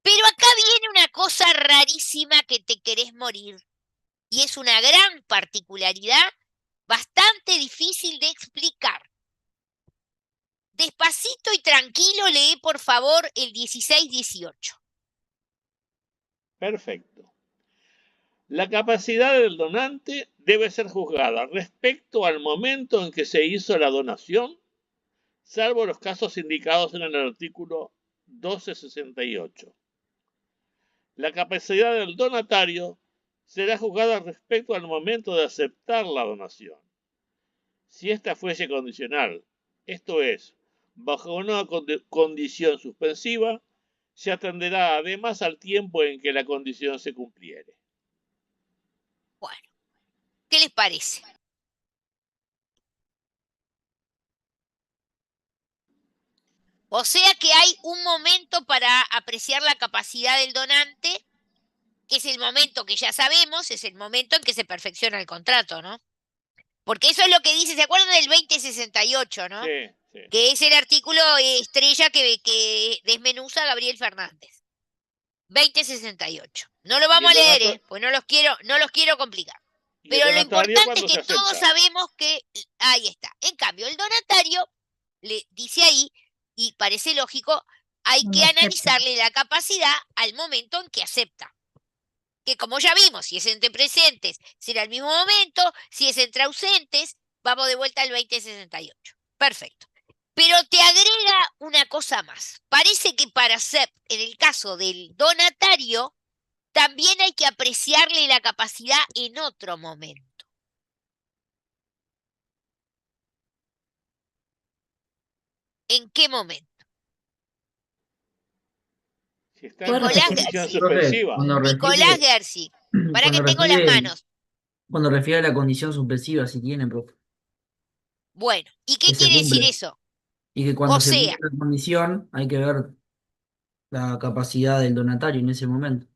Pero acá viene una cosa rarísima que te querés morir. Y es una gran particularidad, bastante difícil de explicar. Despacito y tranquilo, lee por favor el 1618. Perfecto. La capacidad del donante debe ser juzgada respecto al momento en que se hizo la donación, salvo los casos indicados en el artículo 1268. La capacidad del donatario será juzgada respecto al momento de aceptar la donación. Si ésta fuese condicional, esto es, bajo una condición suspensiva, se atenderá además al tiempo en que la condición se cumpliere. Bueno, ¿qué les parece? O sea que hay un momento para apreciar la capacidad del donante, que es el momento que ya sabemos, es el momento en que se perfecciona el contrato, ¿no? Porque eso es lo que dice, ¿se acuerdan del 2068, no? Sí, sí. Que es el artículo estrella que desmenuza Gabriel Fernández. 2068. No lo vamos a leer, pues no los quiero complicar. Pero lo importante es que todos sabemos que ahí está. En cambio, el donatario le dice ahí, y parece lógico, hay que analizarle la capacidad al momento en que acepta. Que como ya vimos, si es entre presentes, será el mismo momento, si es entre ausentes, vamos de vuelta al 2068. Perfecto. Pero te agrega una cosa más. Parece que para ser, en el caso del donatario, también hay que apreciarle la capacidad en otro momento. ¿En qué momento? Si está en una Nicolás condición Gersi. Profe, suspensiva. Nicolás Gersi. Para que cuando tengo las refiere, manos. cuando refiere a la condición suspensiva, si tiene, profe, Bueno, ¿y qué que se quiere decir cumple. eso? Y que O cuando se sea, cumple la condición hay que ver la capacidad del donatario en ese momento.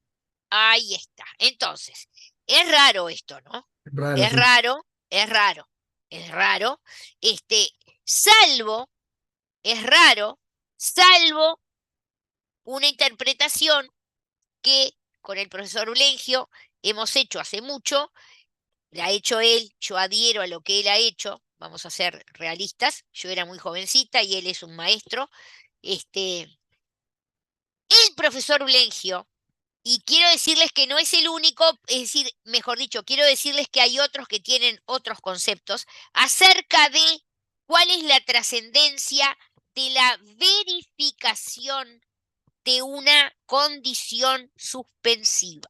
ahí está. Entonces, es raro esto, ¿no? Raro, Es sí. raro, es raro, es raro. Salvo, es raro, salvo una interpretación que con el profesor Ulengio hemos hecho hace mucho, la ha hecho él, yo adhiero a lo que él ha hecho, vamos a ser realistas, yo era muy jovencita y él es un maestro. El profesor Ulengio, y quiero decirles que no es el único, es decir, mejor dicho, quiero decirles que hay otros que tienen otros conceptos acerca de cuál es la trascendencia de la verificación de una condición suspensiva.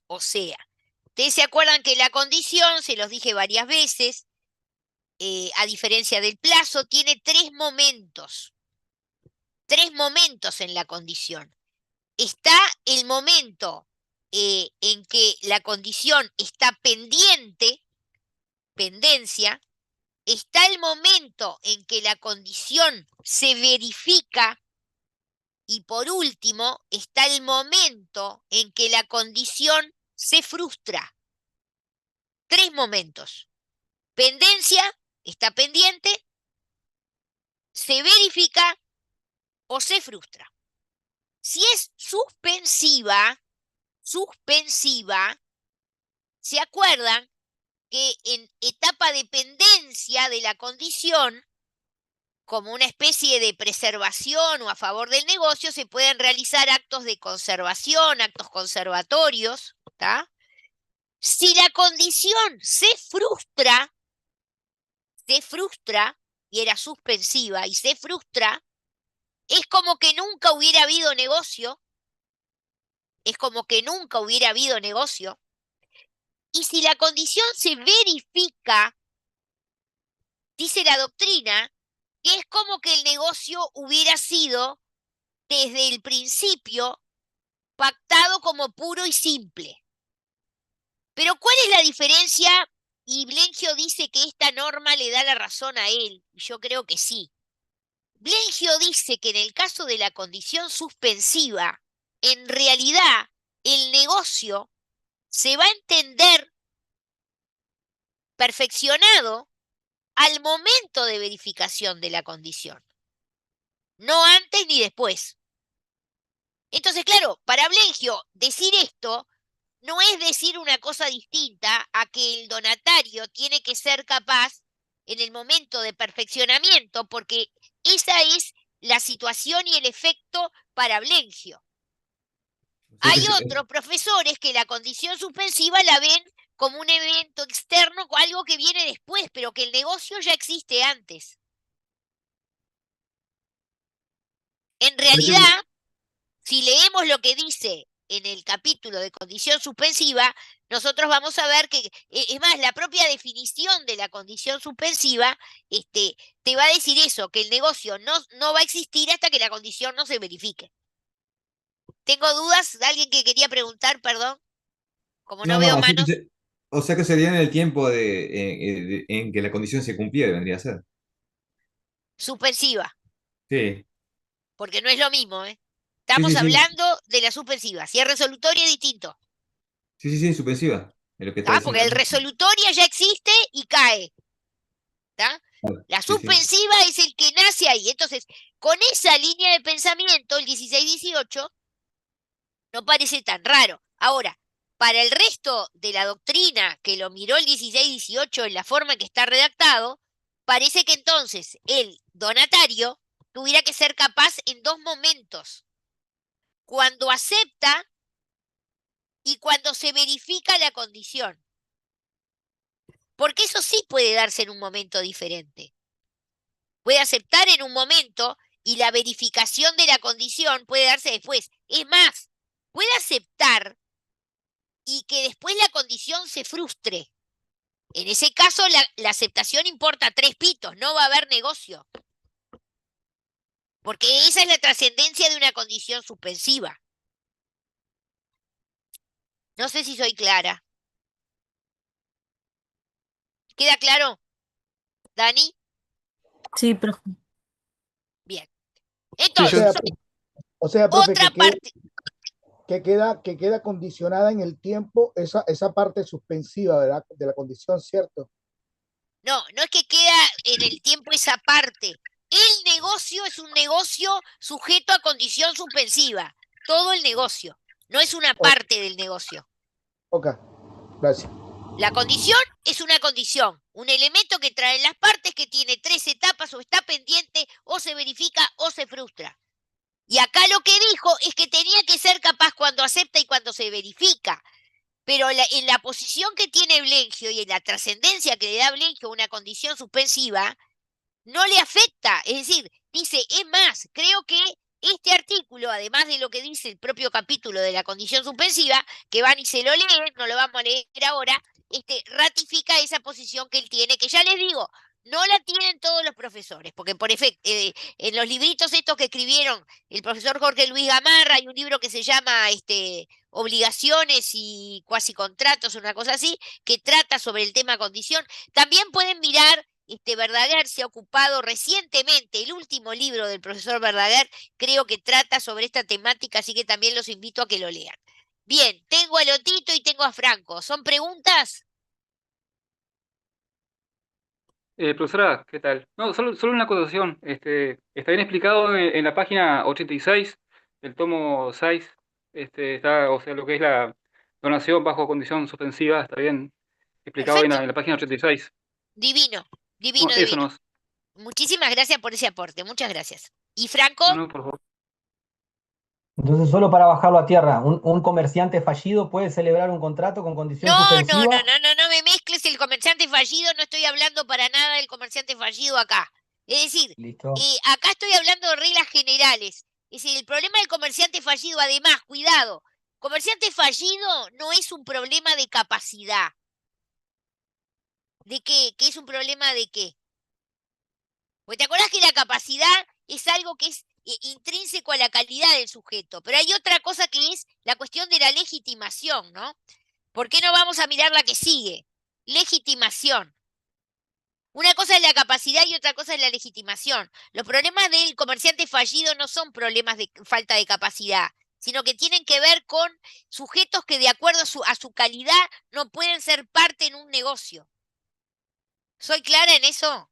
O sea, ustedes se acuerdan que la condición, se los dije varias veces, a diferencia del plazo, tiene tres momentos en la condición. Está el momento en que la condición está pendiente, pendencia, está el momento en que la condición se verifica y por último está el momento en que la condición se frustra. Tres momentos. Pendencia, está pendiente, se verifica o se frustra. Si es suspensiva, ¿se acuerdan que en etapa de pendencia de la condición, como una especie de preservación o a favor del negocio, se pueden realizar actos de conservación, actos conservatorios, ¿tá? Si la condición se frustra y era suspensiva y se frustra, es como que nunca hubiera habido negocio, y si la condición se verifica, dice la doctrina, que es como que el negocio hubiera sido desde el principio pactado como puro y simple. Pero ¿cuál es la diferencia? Y Blengio dice que esta norma le da la razón a él, y yo creo que sí. Blengio dice que en el caso de la condición suspensiva, en realidad el negocio se va a entender perfeccionado al momento de verificación de la condición, no antes ni después. Entonces, claro, para Blengio decir esto no es decir una cosa distinta a que el donatario tiene que ser capaz en el momento de perfeccionamiento, porque esa es la situación y el efecto para Blengio. O sea que Hay otros profesores que la condición suspensiva la ven como un evento externo, algo que viene después, pero que el negocio ya existe antes. En realidad, si leemos lo que dice en el capítulo de condición suspensiva, nosotros vamos a ver que, es más, la propia definición de la condición suspensiva te va a decir eso, que el negocio no va a existir hasta que la condición no se verifique. ¿Tengo dudas? ¿Alguien que quería preguntar? Perdón. Como no No, no, veo manos. o sea que sería en el tiempo en que la condición se cumpliera, vendría a ser. Suspensiva, Sí, porque no es lo mismo, ¿eh? sí, Estamos sí, sí, hablando de la suspensiva. Si es resolutoria es distinto. sí, sí, sí, suspensiva, es lo que está ¿Tá? Porque diciendo. el resolutoria ya existe y cae. ¿Tá? Claro, La sí, sí. suspensiva es el que nace ahí. Entonces, con esa línea de pensamiento, el 16-18 no parece tan raro. Ahora, para el resto de la doctrina que lo miró el 16-18 en la forma en que está redactado, parece que entonces el donatario tuviera que ser capaz en dos momentos. Cuando acepta y cuando se verifica la condición. Porque eso sí puede darse en un momento diferente. Puede aceptar en un momento y la verificación de la condición puede darse después. Es más, puede aceptar y que después la condición se frustre. En ese caso, la aceptación importa 3 pitos, no va a haber negocio. Porque esa es la trascendencia de una condición suspensiva. No sé si soy clara. ¿Queda claro, Dani? Sí, profe. Bien. Sí, Entonces, O sea, profe, otra parte. que queda condicionada en el tiempo esa parte suspensiva, ¿verdad? De la condición, ¿cierto? No, no es que queda en el tiempo esa parte. El negocio es un negocio sujeto a condición suspensiva. Todo el negocio. No es una parte del negocio. Ok, gracias. La condición es una condición, un elemento que trae las partes que tiene 3 etapas o está pendiente o se verifica o se frustra. Y acá lo que dijo es que tenía que ser capaz cuando acepta y cuando se verifica. Pero en la posición que tiene Blengio y en la trascendencia que le da Blengio a una condición suspensiva, no le afecta. Es decir, dice, es más, creo que este artículo, además de lo que dice el propio capítulo de la condición suspensiva, que van y se lo leen, no lo vamos a leer ahora, ratifica esa posición que él tiene, que ya les digo, no la tienen todos los profesores, porque por efecto, en los libritos estos que escribieron el profesor Jorge Luis Gamarra, hay un libro que se llama Obligaciones y cuasi contratos, una cosa así, que trata sobre el tema condición. También pueden mirar, Verdaguer se ha ocupado recientemente, el último libro del profesor Verdaguer, creo que trata sobre esta temática, así que también los invito a que lo lean. Bien, tengo a Lotito y tengo a Franco. ¿Son preguntas? Profesora, ¿qué tal? No, solo una acotación. Está bien explicado en la página 86, el tomo 6. Está, o sea, lo que es la donación bajo condición suspensiva, está bien explicado Perfecto. en la página 86. Divino, No, divino, eso divino. no. Muchísimas gracias por ese aporte, muchas gracias. ¿Y Franco? No, por favor. Entonces, solo para bajarlo a tierra, un comerciante fallido puede celebrar un contrato con condición No suspensiva. me mezcles el comerciante fallido, no estoy hablando para nada del comerciante fallido acá. Es decir, Listo. acá estoy hablando de reglas generales. Es decir, el problema del comerciante fallido, además, cuidado, comerciante fallido no es un problema de capacidad. ¿De qué? ¿Qué es un problema de qué? Porque te acordás que la capacidad es algo que es intrínseco a la calidad del sujeto, pero hay otra cosa que es la cuestión de la legitimación, ¿no? ¿Por qué no vamos a mirar la que sigue? Legitimación. Una cosa es la capacidad y otra cosa es la legitimación. Los problemas del comerciante fallido no son problemas de falta de capacidad, sino que tienen que ver con sujetos que de acuerdo a su calidad no pueden ser parte en un negocio. ¿Soy clara en eso?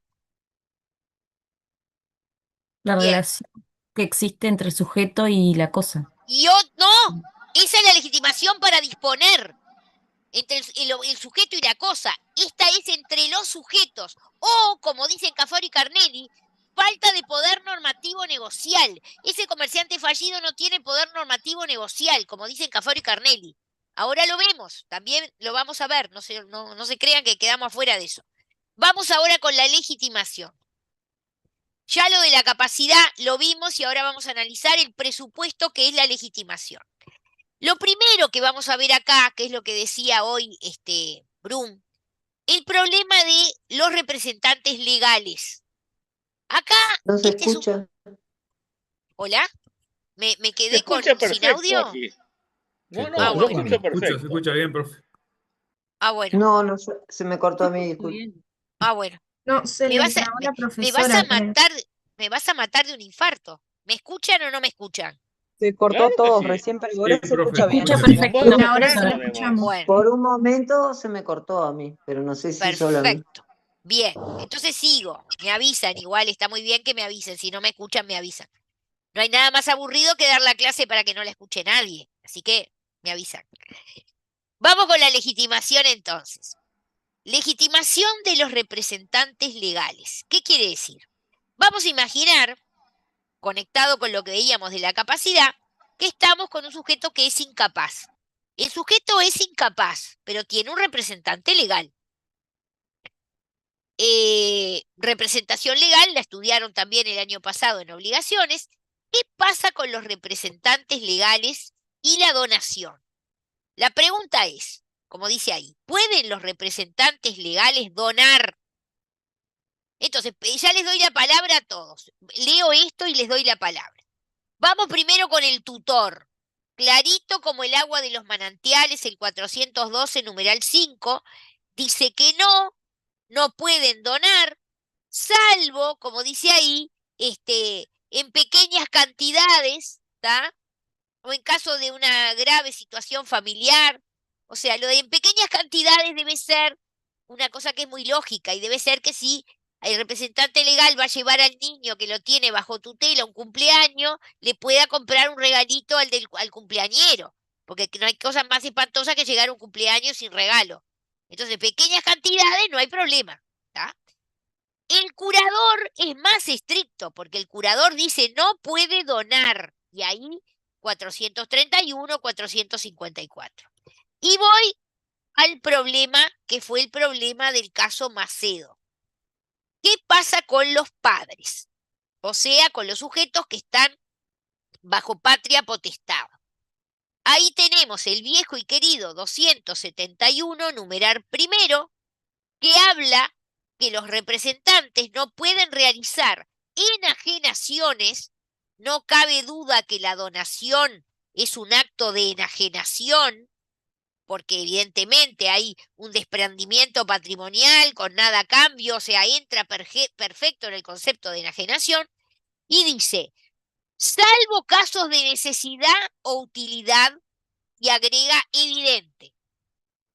La Bien. relación que existe entre el sujeto y la cosa. No, esa es la legitimación para disponer entre el sujeto y la cosa. Esta es entre los sujetos. O, como dicen Cafaro y Carnelli, falta de poder normativo negocial. Ese comerciante fallido no tiene poder normativo negocial, como dicen Cafaro y Carnelli. Ahora lo vemos, también lo vamos a ver, no se crean que quedamos afuera de eso. Vamos ahora con la legitimación. Ya lo de la capacidad lo vimos y ahora vamos a analizar el presupuesto que es la legitimación. Lo primero que vamos a ver acá, que es lo que decía hoy Brum, el problema de los representantes legales. Acá, No se escucha. ¿Hola? ¿Me Se quedé escucha sin perfecto audio? aquí. Se No, Ah, se bueno. escucha perfecto. Se escucha bien, profe. Ah, bueno. No, no, se me cortó a mí, disculpe. Ah, bueno. No, se Me le vas a, trabó la me vas a profesora, creo. matar de un infarto. ¿Me escuchan o no me escuchan? Se cortó Claro que todo sí. recién, pero Sí, ahora se profe. escucha bien. Escucha Ahora sí. perfecto. Vos Ahora sí la además. escuchamos. Bueno, Por un momento se me cortó a mí, pero no sé si solo a mí. perfecto. Bien, entonces sigo. Me avisan, igual está muy bien que me avisen. Si no me escuchan, me avisan. No hay nada más aburrido que dar la clase para que no la escuche nadie. Así que me avisan. Vamos con la legitimación entonces. Legitimación de los representantes legales. ¿Qué quiere decir? Vamos a imaginar, conectado con lo que veíamos de la capacidad, que estamos con un sujeto que es incapaz. El sujeto es incapaz, pero tiene un representante legal. Representación legal, la estudiaron también el año pasado en obligaciones. ¿Qué pasa con los representantes legales y la donación? La pregunta es, como dice ahí, ¿pueden los representantes legales donar Entonces, ya les doy la palabra a todos. Leo esto y les doy la palabra. Vamos primero con el tutor. Clarito como el agua de los manantiales, el 412, numeral 5, dice que no pueden donar, salvo, como dice ahí, en pequeñas cantidades, ¿está? O en caso de una grave situación familiar. O sea, lo de en pequeñas cantidades debe ser una cosa que es muy lógica y debe ser que si el representante legal va a llevar al niño que lo tiene bajo tutela a un cumpleaños, le pueda comprar un regalito al cumpleañero, porque no hay cosa más espantosa que llegar a un cumpleaños sin regalo. Entonces, pequeñas cantidades no hay problema, ¿tá? El curador es más estricto, porque el curador dice no puede donar, y ahí 431, 454. Y voy al problema que fue el problema del caso Macedo. ¿Qué pasa con los padres? O sea, con los sujetos que están bajo patria potestad. Ahí tenemos el viejo y querido 271, numerar primero, que habla que los representantes no pueden realizar enajenaciones. No cabe duda que la donación es un acto de enajenación, porque evidentemente hay un desprendimiento patrimonial con nada a cambio, o sea, entra perfecto en el concepto de enajenación, y dice, salvo casos de necesidad o utilidad, y agrega evidente.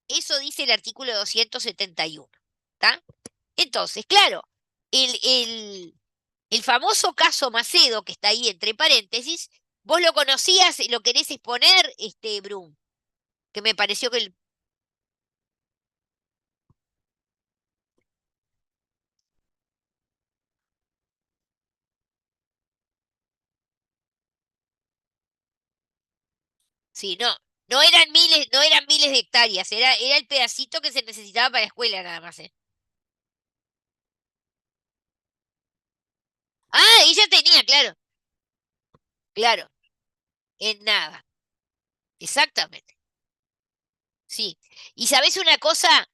Eso dice el artículo 271. ¿Está? Entonces, claro, el famoso caso Macedo, que está ahí entre paréntesis, vos lo conocías, lo querés exponer, Brum, que me pareció que sí, no eran miles de hectáreas, era el pedacito que se necesitaba para la escuela nada más, ¿eh? Ah, ella tenía, claro, en nada, exactamente. Sí. Y sabés una cosa,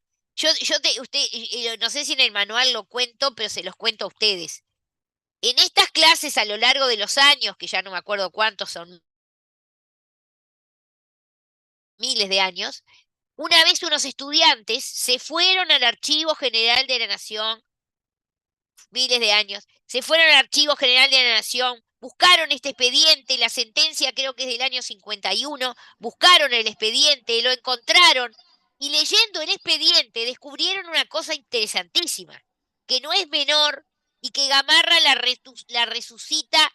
no sé si en el manual lo cuento, pero se los cuento a ustedes. En estas clases a lo largo de los años, que ya no me acuerdo cuántos son, miles de años, una vez unos estudiantes se fueron al Archivo General de la Nación, miles de años, se fueron al Archivo General de la Nación, buscaron este expediente, la sentencia creo que es del año 51, buscaron el expediente, lo encontraron, y leyendo el expediente descubrieron una cosa interesantísima, que no es menor y que Gamarra la resucita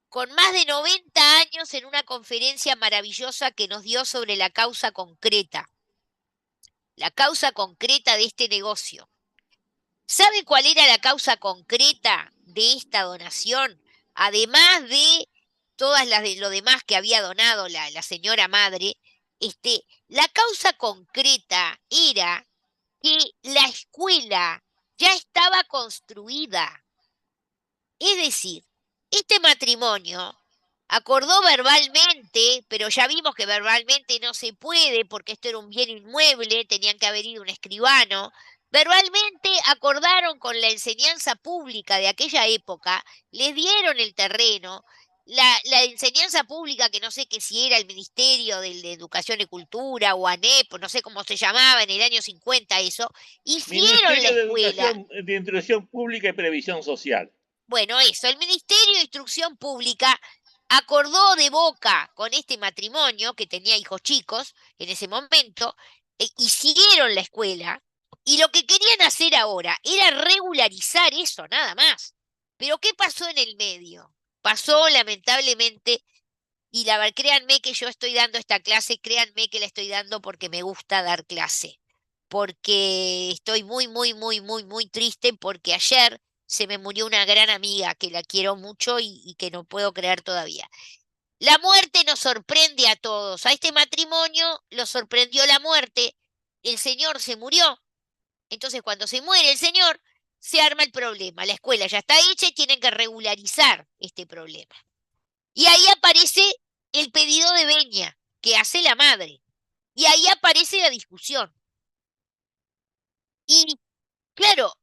con más de 90 años en una conferencia maravillosa que nos dio sobre la causa concreta de este negocio. ¿Sabe cuál era la causa concreta de esta donación? Además de todas las de lo demás que había donado la señora madre, la causa concreta era que la escuela ya estaba construida. Es decir, este matrimonio acordó verbalmente, pero ya vimos que verbalmente no se puede porque esto era un bien inmueble, tenían que haber ido un escribano. Verbalmente acordaron con la enseñanza pública de aquella época, les dieron el terreno, la enseñanza pública, que no sé que si era el Ministerio de Educación y Cultura o ANEP, no sé cómo se llamaba en el año 50 eso, hicieron la Ministerio de escuela. Educación, de Instrucción Pública y Previsión Social. Bueno, eso, el Ministerio de Instrucción Pública acordó de boca con este matrimonio, que tenía hijos chicos en ese momento, hicieron la escuela, y lo que querían hacer ahora era regularizar eso, nada más. Pero ¿qué pasó en el medio? Pasó, lamentablemente, y créanme que yo estoy dando esta clase, créanme que la estoy dando porque me gusta dar clase, porque estoy muy, muy, muy, muy, muy triste, porque ayer se me murió una gran amiga que la quiero mucho y que no puedo creer todavía. La muerte nos sorprende a todos. A este matrimonio lo sorprendió la muerte. El señor se murió. Entonces, cuando se muere el señor, se arma el problema. La escuela ya está hecha y tienen que regularizar este problema. Y ahí aparece el pedido de venia que hace la madre. Y ahí aparece la discusión. Y, claro,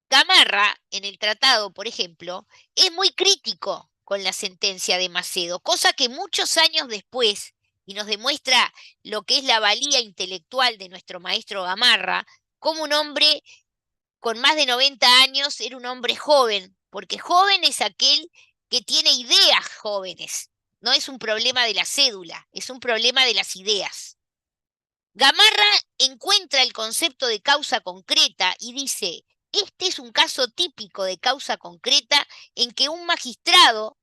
Gamarra, en el tratado, por ejemplo, es muy crítico con la sentencia de Macedo, cosa que muchos años después, y nos demuestra lo que es la valía intelectual de nuestro maestro Gamarra, como un hombre con más de 90 años era un hombre joven, porque joven es aquel que tiene ideas jóvenes, no es un problema de la cédula, es un problema de las ideas. Gamarra encuentra el concepto de causa concreta y dice, este es un caso típico de causa concreta en que un magistrado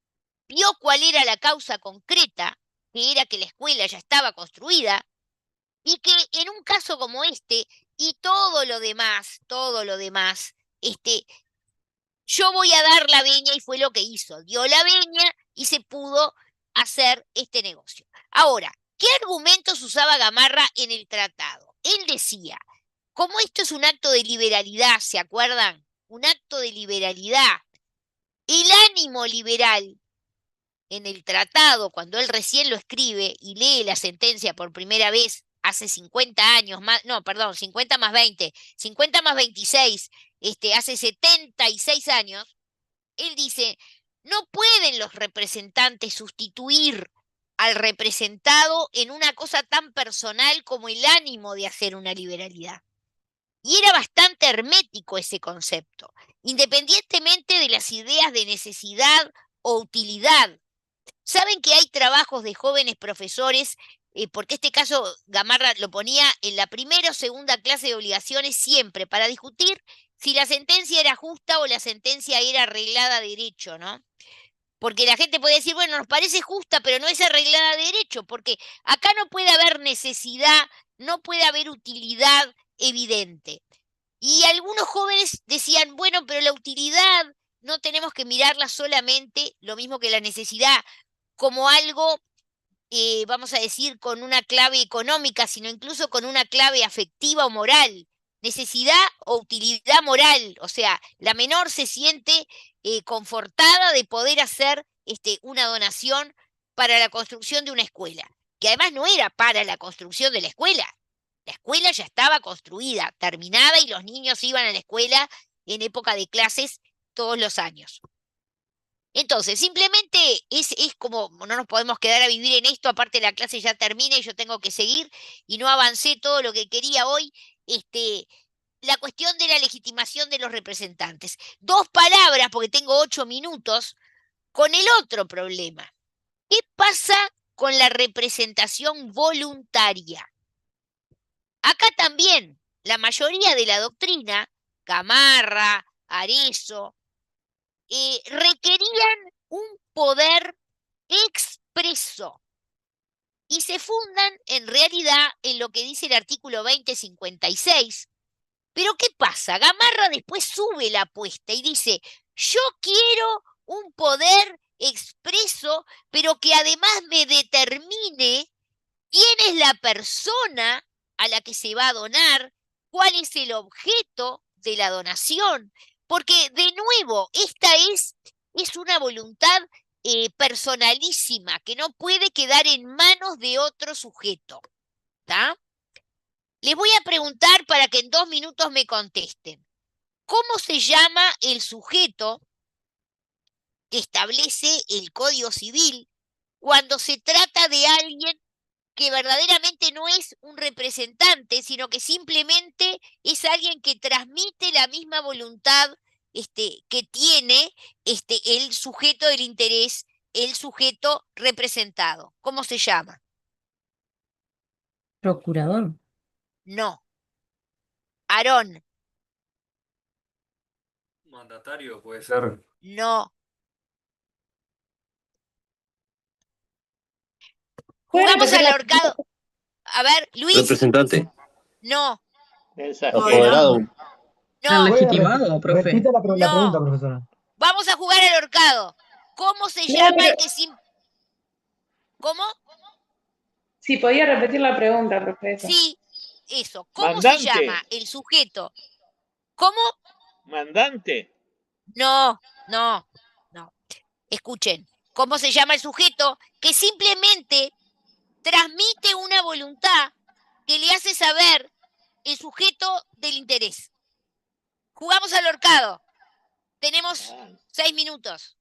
vio cuál era la causa concreta, que era que la escuela ya estaba construida, y que en un caso como este, y todo lo demás, yo voy a dar la veña y fue lo que hizo. Dio la veña y se pudo hacer este negocio. Ahora, ¿qué argumentos usaba Gamarra en el tratado? Él decía, como esto es un acto de liberalidad, ¿se acuerdan? Un acto de liberalidad. El ánimo liberal en el tratado, cuando él recién lo escribe y lee la sentencia por primera vez hace 50 años, más, no, perdón, 50 más 20, 50 más 26, hace 76 años, él dice, no pueden los representantes sustituir al representado en una cosa tan personal como el ánimo de hacer una liberalidad. Y era bastante hermético ese concepto, independientemente de las ideas de necesidad o utilidad. Saben que hay trabajos de jóvenes profesores, porque este caso Gamarra lo ponía en la primera o segunda clase de obligaciones siempre, para discutir si la sentencia era justa o la sentencia era arreglada a derecho, ¿no? Porque la gente puede decir, bueno, nos parece justa, pero no es arreglada a derecho, porque acá no puede haber necesidad, no puede haber utilidad evidente. Y algunos jóvenes decían, bueno, pero la utilidad no tenemos que mirarla solamente, lo mismo que la necesidad, como algo, vamos a decir, con una clave económica, sino incluso con una clave afectiva o moral. Necesidad o utilidad moral, o sea, la menor se siente confortada de poder hacer una donación para la construcción de una escuela, que además no era para la construcción de la escuela ya estaba construida, terminada y los niños iban a la escuela en época de clases todos los años. Entonces, simplemente es como, no nos podemos quedar a vivir en esto, aparte la clase ya termina y yo tengo que seguir y no avancé todo lo que quería hoy, la cuestión de la legitimación de los representantes. 2 palabras, porque tengo 8 minutos, con el otro problema. ¿Qué pasa con la representación voluntaria? Acá también, la mayoría de la doctrina, Gamarra, Arezzo, requerían un poder expreso y se fundan en realidad en lo que dice el artículo 2056. Pero ¿qué pasa? Gamarra después sube la apuesta y dice, yo quiero un poder expreso, pero que además me determine quién es la persona a la que se va a donar, cuál es el objeto de la donación, porque de nuevo, esta es una voluntad personalísima que no puede quedar en manos de otro sujeto. ¿Tá? Les voy a preguntar para que en 2 minutos me contesten. ¿Cómo se llama el sujeto que establece el Código Civil cuando se trata de alguien que verdaderamente no es un representante, sino que simplemente es alguien que transmite la misma voluntad que tiene el sujeto del interés, el sujeto representado? ¿Cómo se llama? Procurador. No. Aarón. Mandatario puede ser. No. ¿Puede Jugamos repetir al la ahorcado. A ver, Luis. Representante. No. Apoderado. ¿Tan No. legitimado, profe? Repita la pregunta, No. profesora. Vamos a jugar al ahorcado. ¿Cómo se llama el que sin... ¿Cómo? Sí, podía repetir la pregunta, profesor. Sí, eso. ¿Cómo se llama el sujeto? ¿Cómo? Mandante. No. Escuchen. ¿Cómo se llama el sujeto que simplemente transmite una voluntad que le hace saber el sujeto del interés? Jugamos al horcado. Tenemos 6 minutos.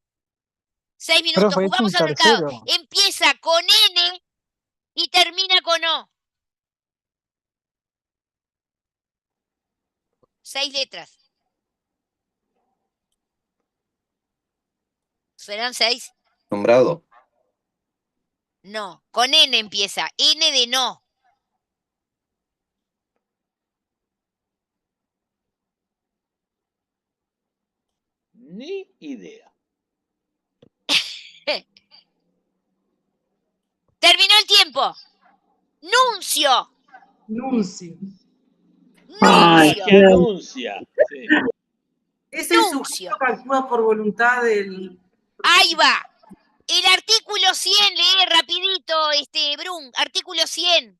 6 minutos, Profe, es un jugamos al horcado. tercero. Empieza con N y termina con O. 6 letras. ¿Serán 6? Nombrado. No, con N empieza. N de no. Ni idea. Terminó el tiempo. Nuncio. Nuncio. ¿Qué anuncia? Sí. Es el sujeto que actúa por voluntad del... Ahí va. El artículo 100, lee rapidito, Brun. Artículo 100.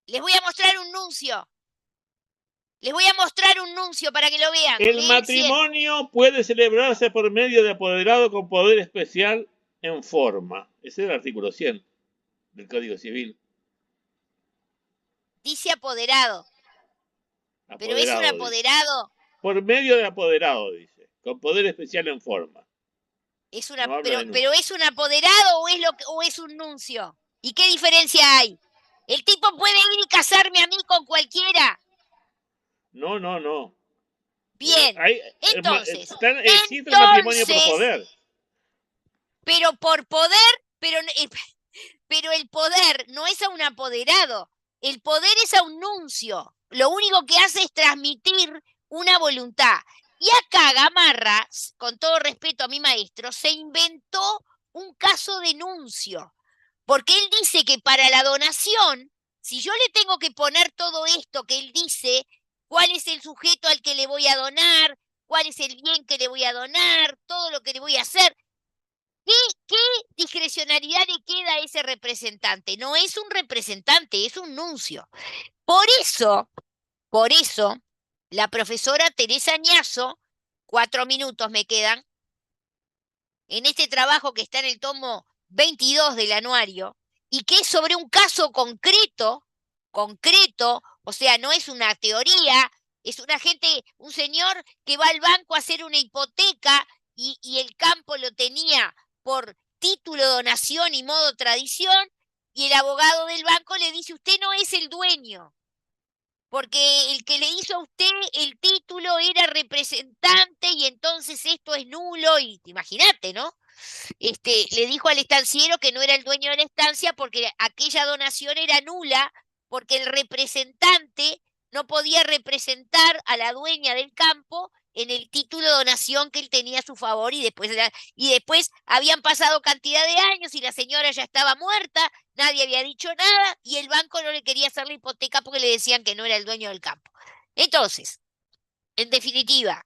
Les voy a mostrar un nuncio. Les voy a mostrar un nuncio para que lo vean. El Leen matrimonio puede celebrarse por medio de apoderado con poder especial en forma. Ese es el artículo 100 del Código Civil. Dice apoderado. Pero es un apoderado. Por medio de apoderado, dice. Con poder especial en forma. Es una, No pero ¿es un apoderado o es un nuncio? ¿Y qué diferencia hay? El tipo puede ir y casarme a mí con cualquiera. No. Bien. Entonces, existe el matrimonio por poder. Pero por poder, pero el poder no es a un apoderado. El poder es a un nuncio. Lo único que hace es transmitir una voluntad. Y acá Gamarra, con todo respeto a mi maestro, se inventó un caso de nuncio. Porque él dice que para la donación, si yo le tengo que poner todo esto que él dice, cuál es el sujeto al que le voy a donar, cuál es el bien que le voy a donar, todo lo que le voy a hacer, ¿qué discrecionalidad le queda a ese representante? No es un representante, es un nuncio. Por eso, la profesora Teresa Añazo, 4 minutos me quedan, en este trabajo que está en el tomo 22 del anuario, y que es sobre un caso concreto, o sea, no es una teoría, es un señor que va al banco a hacer una hipoteca y el campo lo tenía por título, donación y modo tradición, y el abogado del banco le dice, usted no es el dueño, porque el que le hizo a usted el título era representante y entonces esto es nulo, y imagínate, ¿no? Le dijo al estanciero que no era el dueño de la estancia porque aquella donación era nula, porque el representante no podía representar a la dueña del campo en el título de donación que él tenía a su favor, y después habían pasado cantidad de años y la señora ya estaba muerta, nadie había dicho nada y el banco no le quería hacer la hipoteca porque le decían que no era el dueño del campo. Entonces, en definitiva,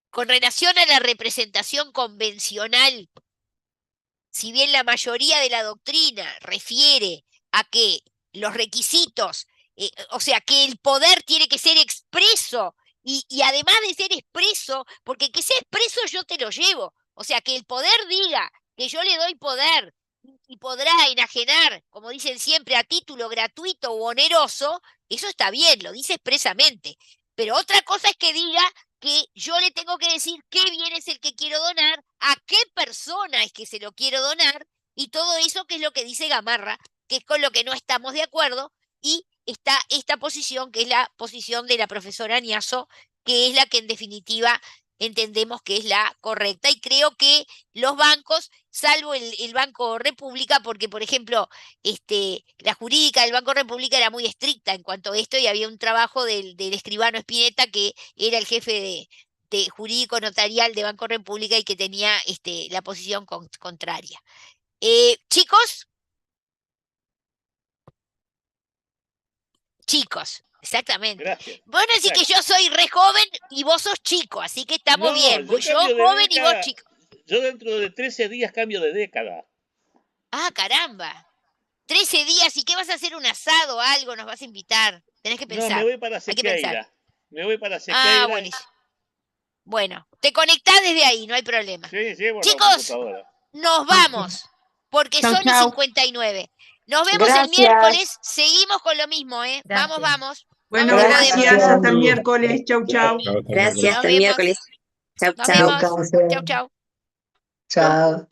con relación a la representación convencional, si bien la mayoría de la doctrina refiere a que los requisitos, o sea, que el poder tiene que ser expreso, y además de ser expreso, porque que sea expreso yo te lo llevo, o sea, que el poder diga que yo le doy poder y podrá enajenar, como dicen siempre, a título gratuito u oneroso, eso está bien, lo dice expresamente. Pero otra cosa es que diga que yo le tengo que decir qué bien es el que quiero donar, a qué persona es que se lo quiero donar, y todo eso que es lo que dice Gamarra, que es con lo que no estamos de acuerdo, y está esta posición, que es la posición de la profesora Añazo, que es la que en definitiva entendemos que es la correcta, y creo que los bancos, salvo el Banco República, porque por ejemplo, la jurídica del Banco República era muy estricta en cuanto a esto, y había un trabajo del escribano Spinetta, que era el jefe de jurídico notarial de Banco República y que tenía la posición contraria. Chicos, exactamente. Gracias. Bueno, así que yo soy re joven y vos sos chico, así que estamos bien. Yo joven y vos chico. Yo dentro de 13 días cambio de década. Ah, caramba. 13 días, ¿y qué vas a hacer? ¿Un asado o algo? ¿Nos vas a invitar? Tenés que pensar. No, me voy para Sequeira. Ah, buenísimo. Bueno, te conectás desde ahí, no hay problema. Sí, por chicos, nos vamos, porque son las 59. Nos vemos el Gracias. miércoles, seguimos con lo mismo, ¿eh? Vamos, Gracias. vamos. Bueno, Vamos, gracias. podemos. Hasta el miércoles. Chau, chau. Gracias, Nos hasta el vemos. miércoles. Chau, Nos chau. vemos. Chau, chau. Chao.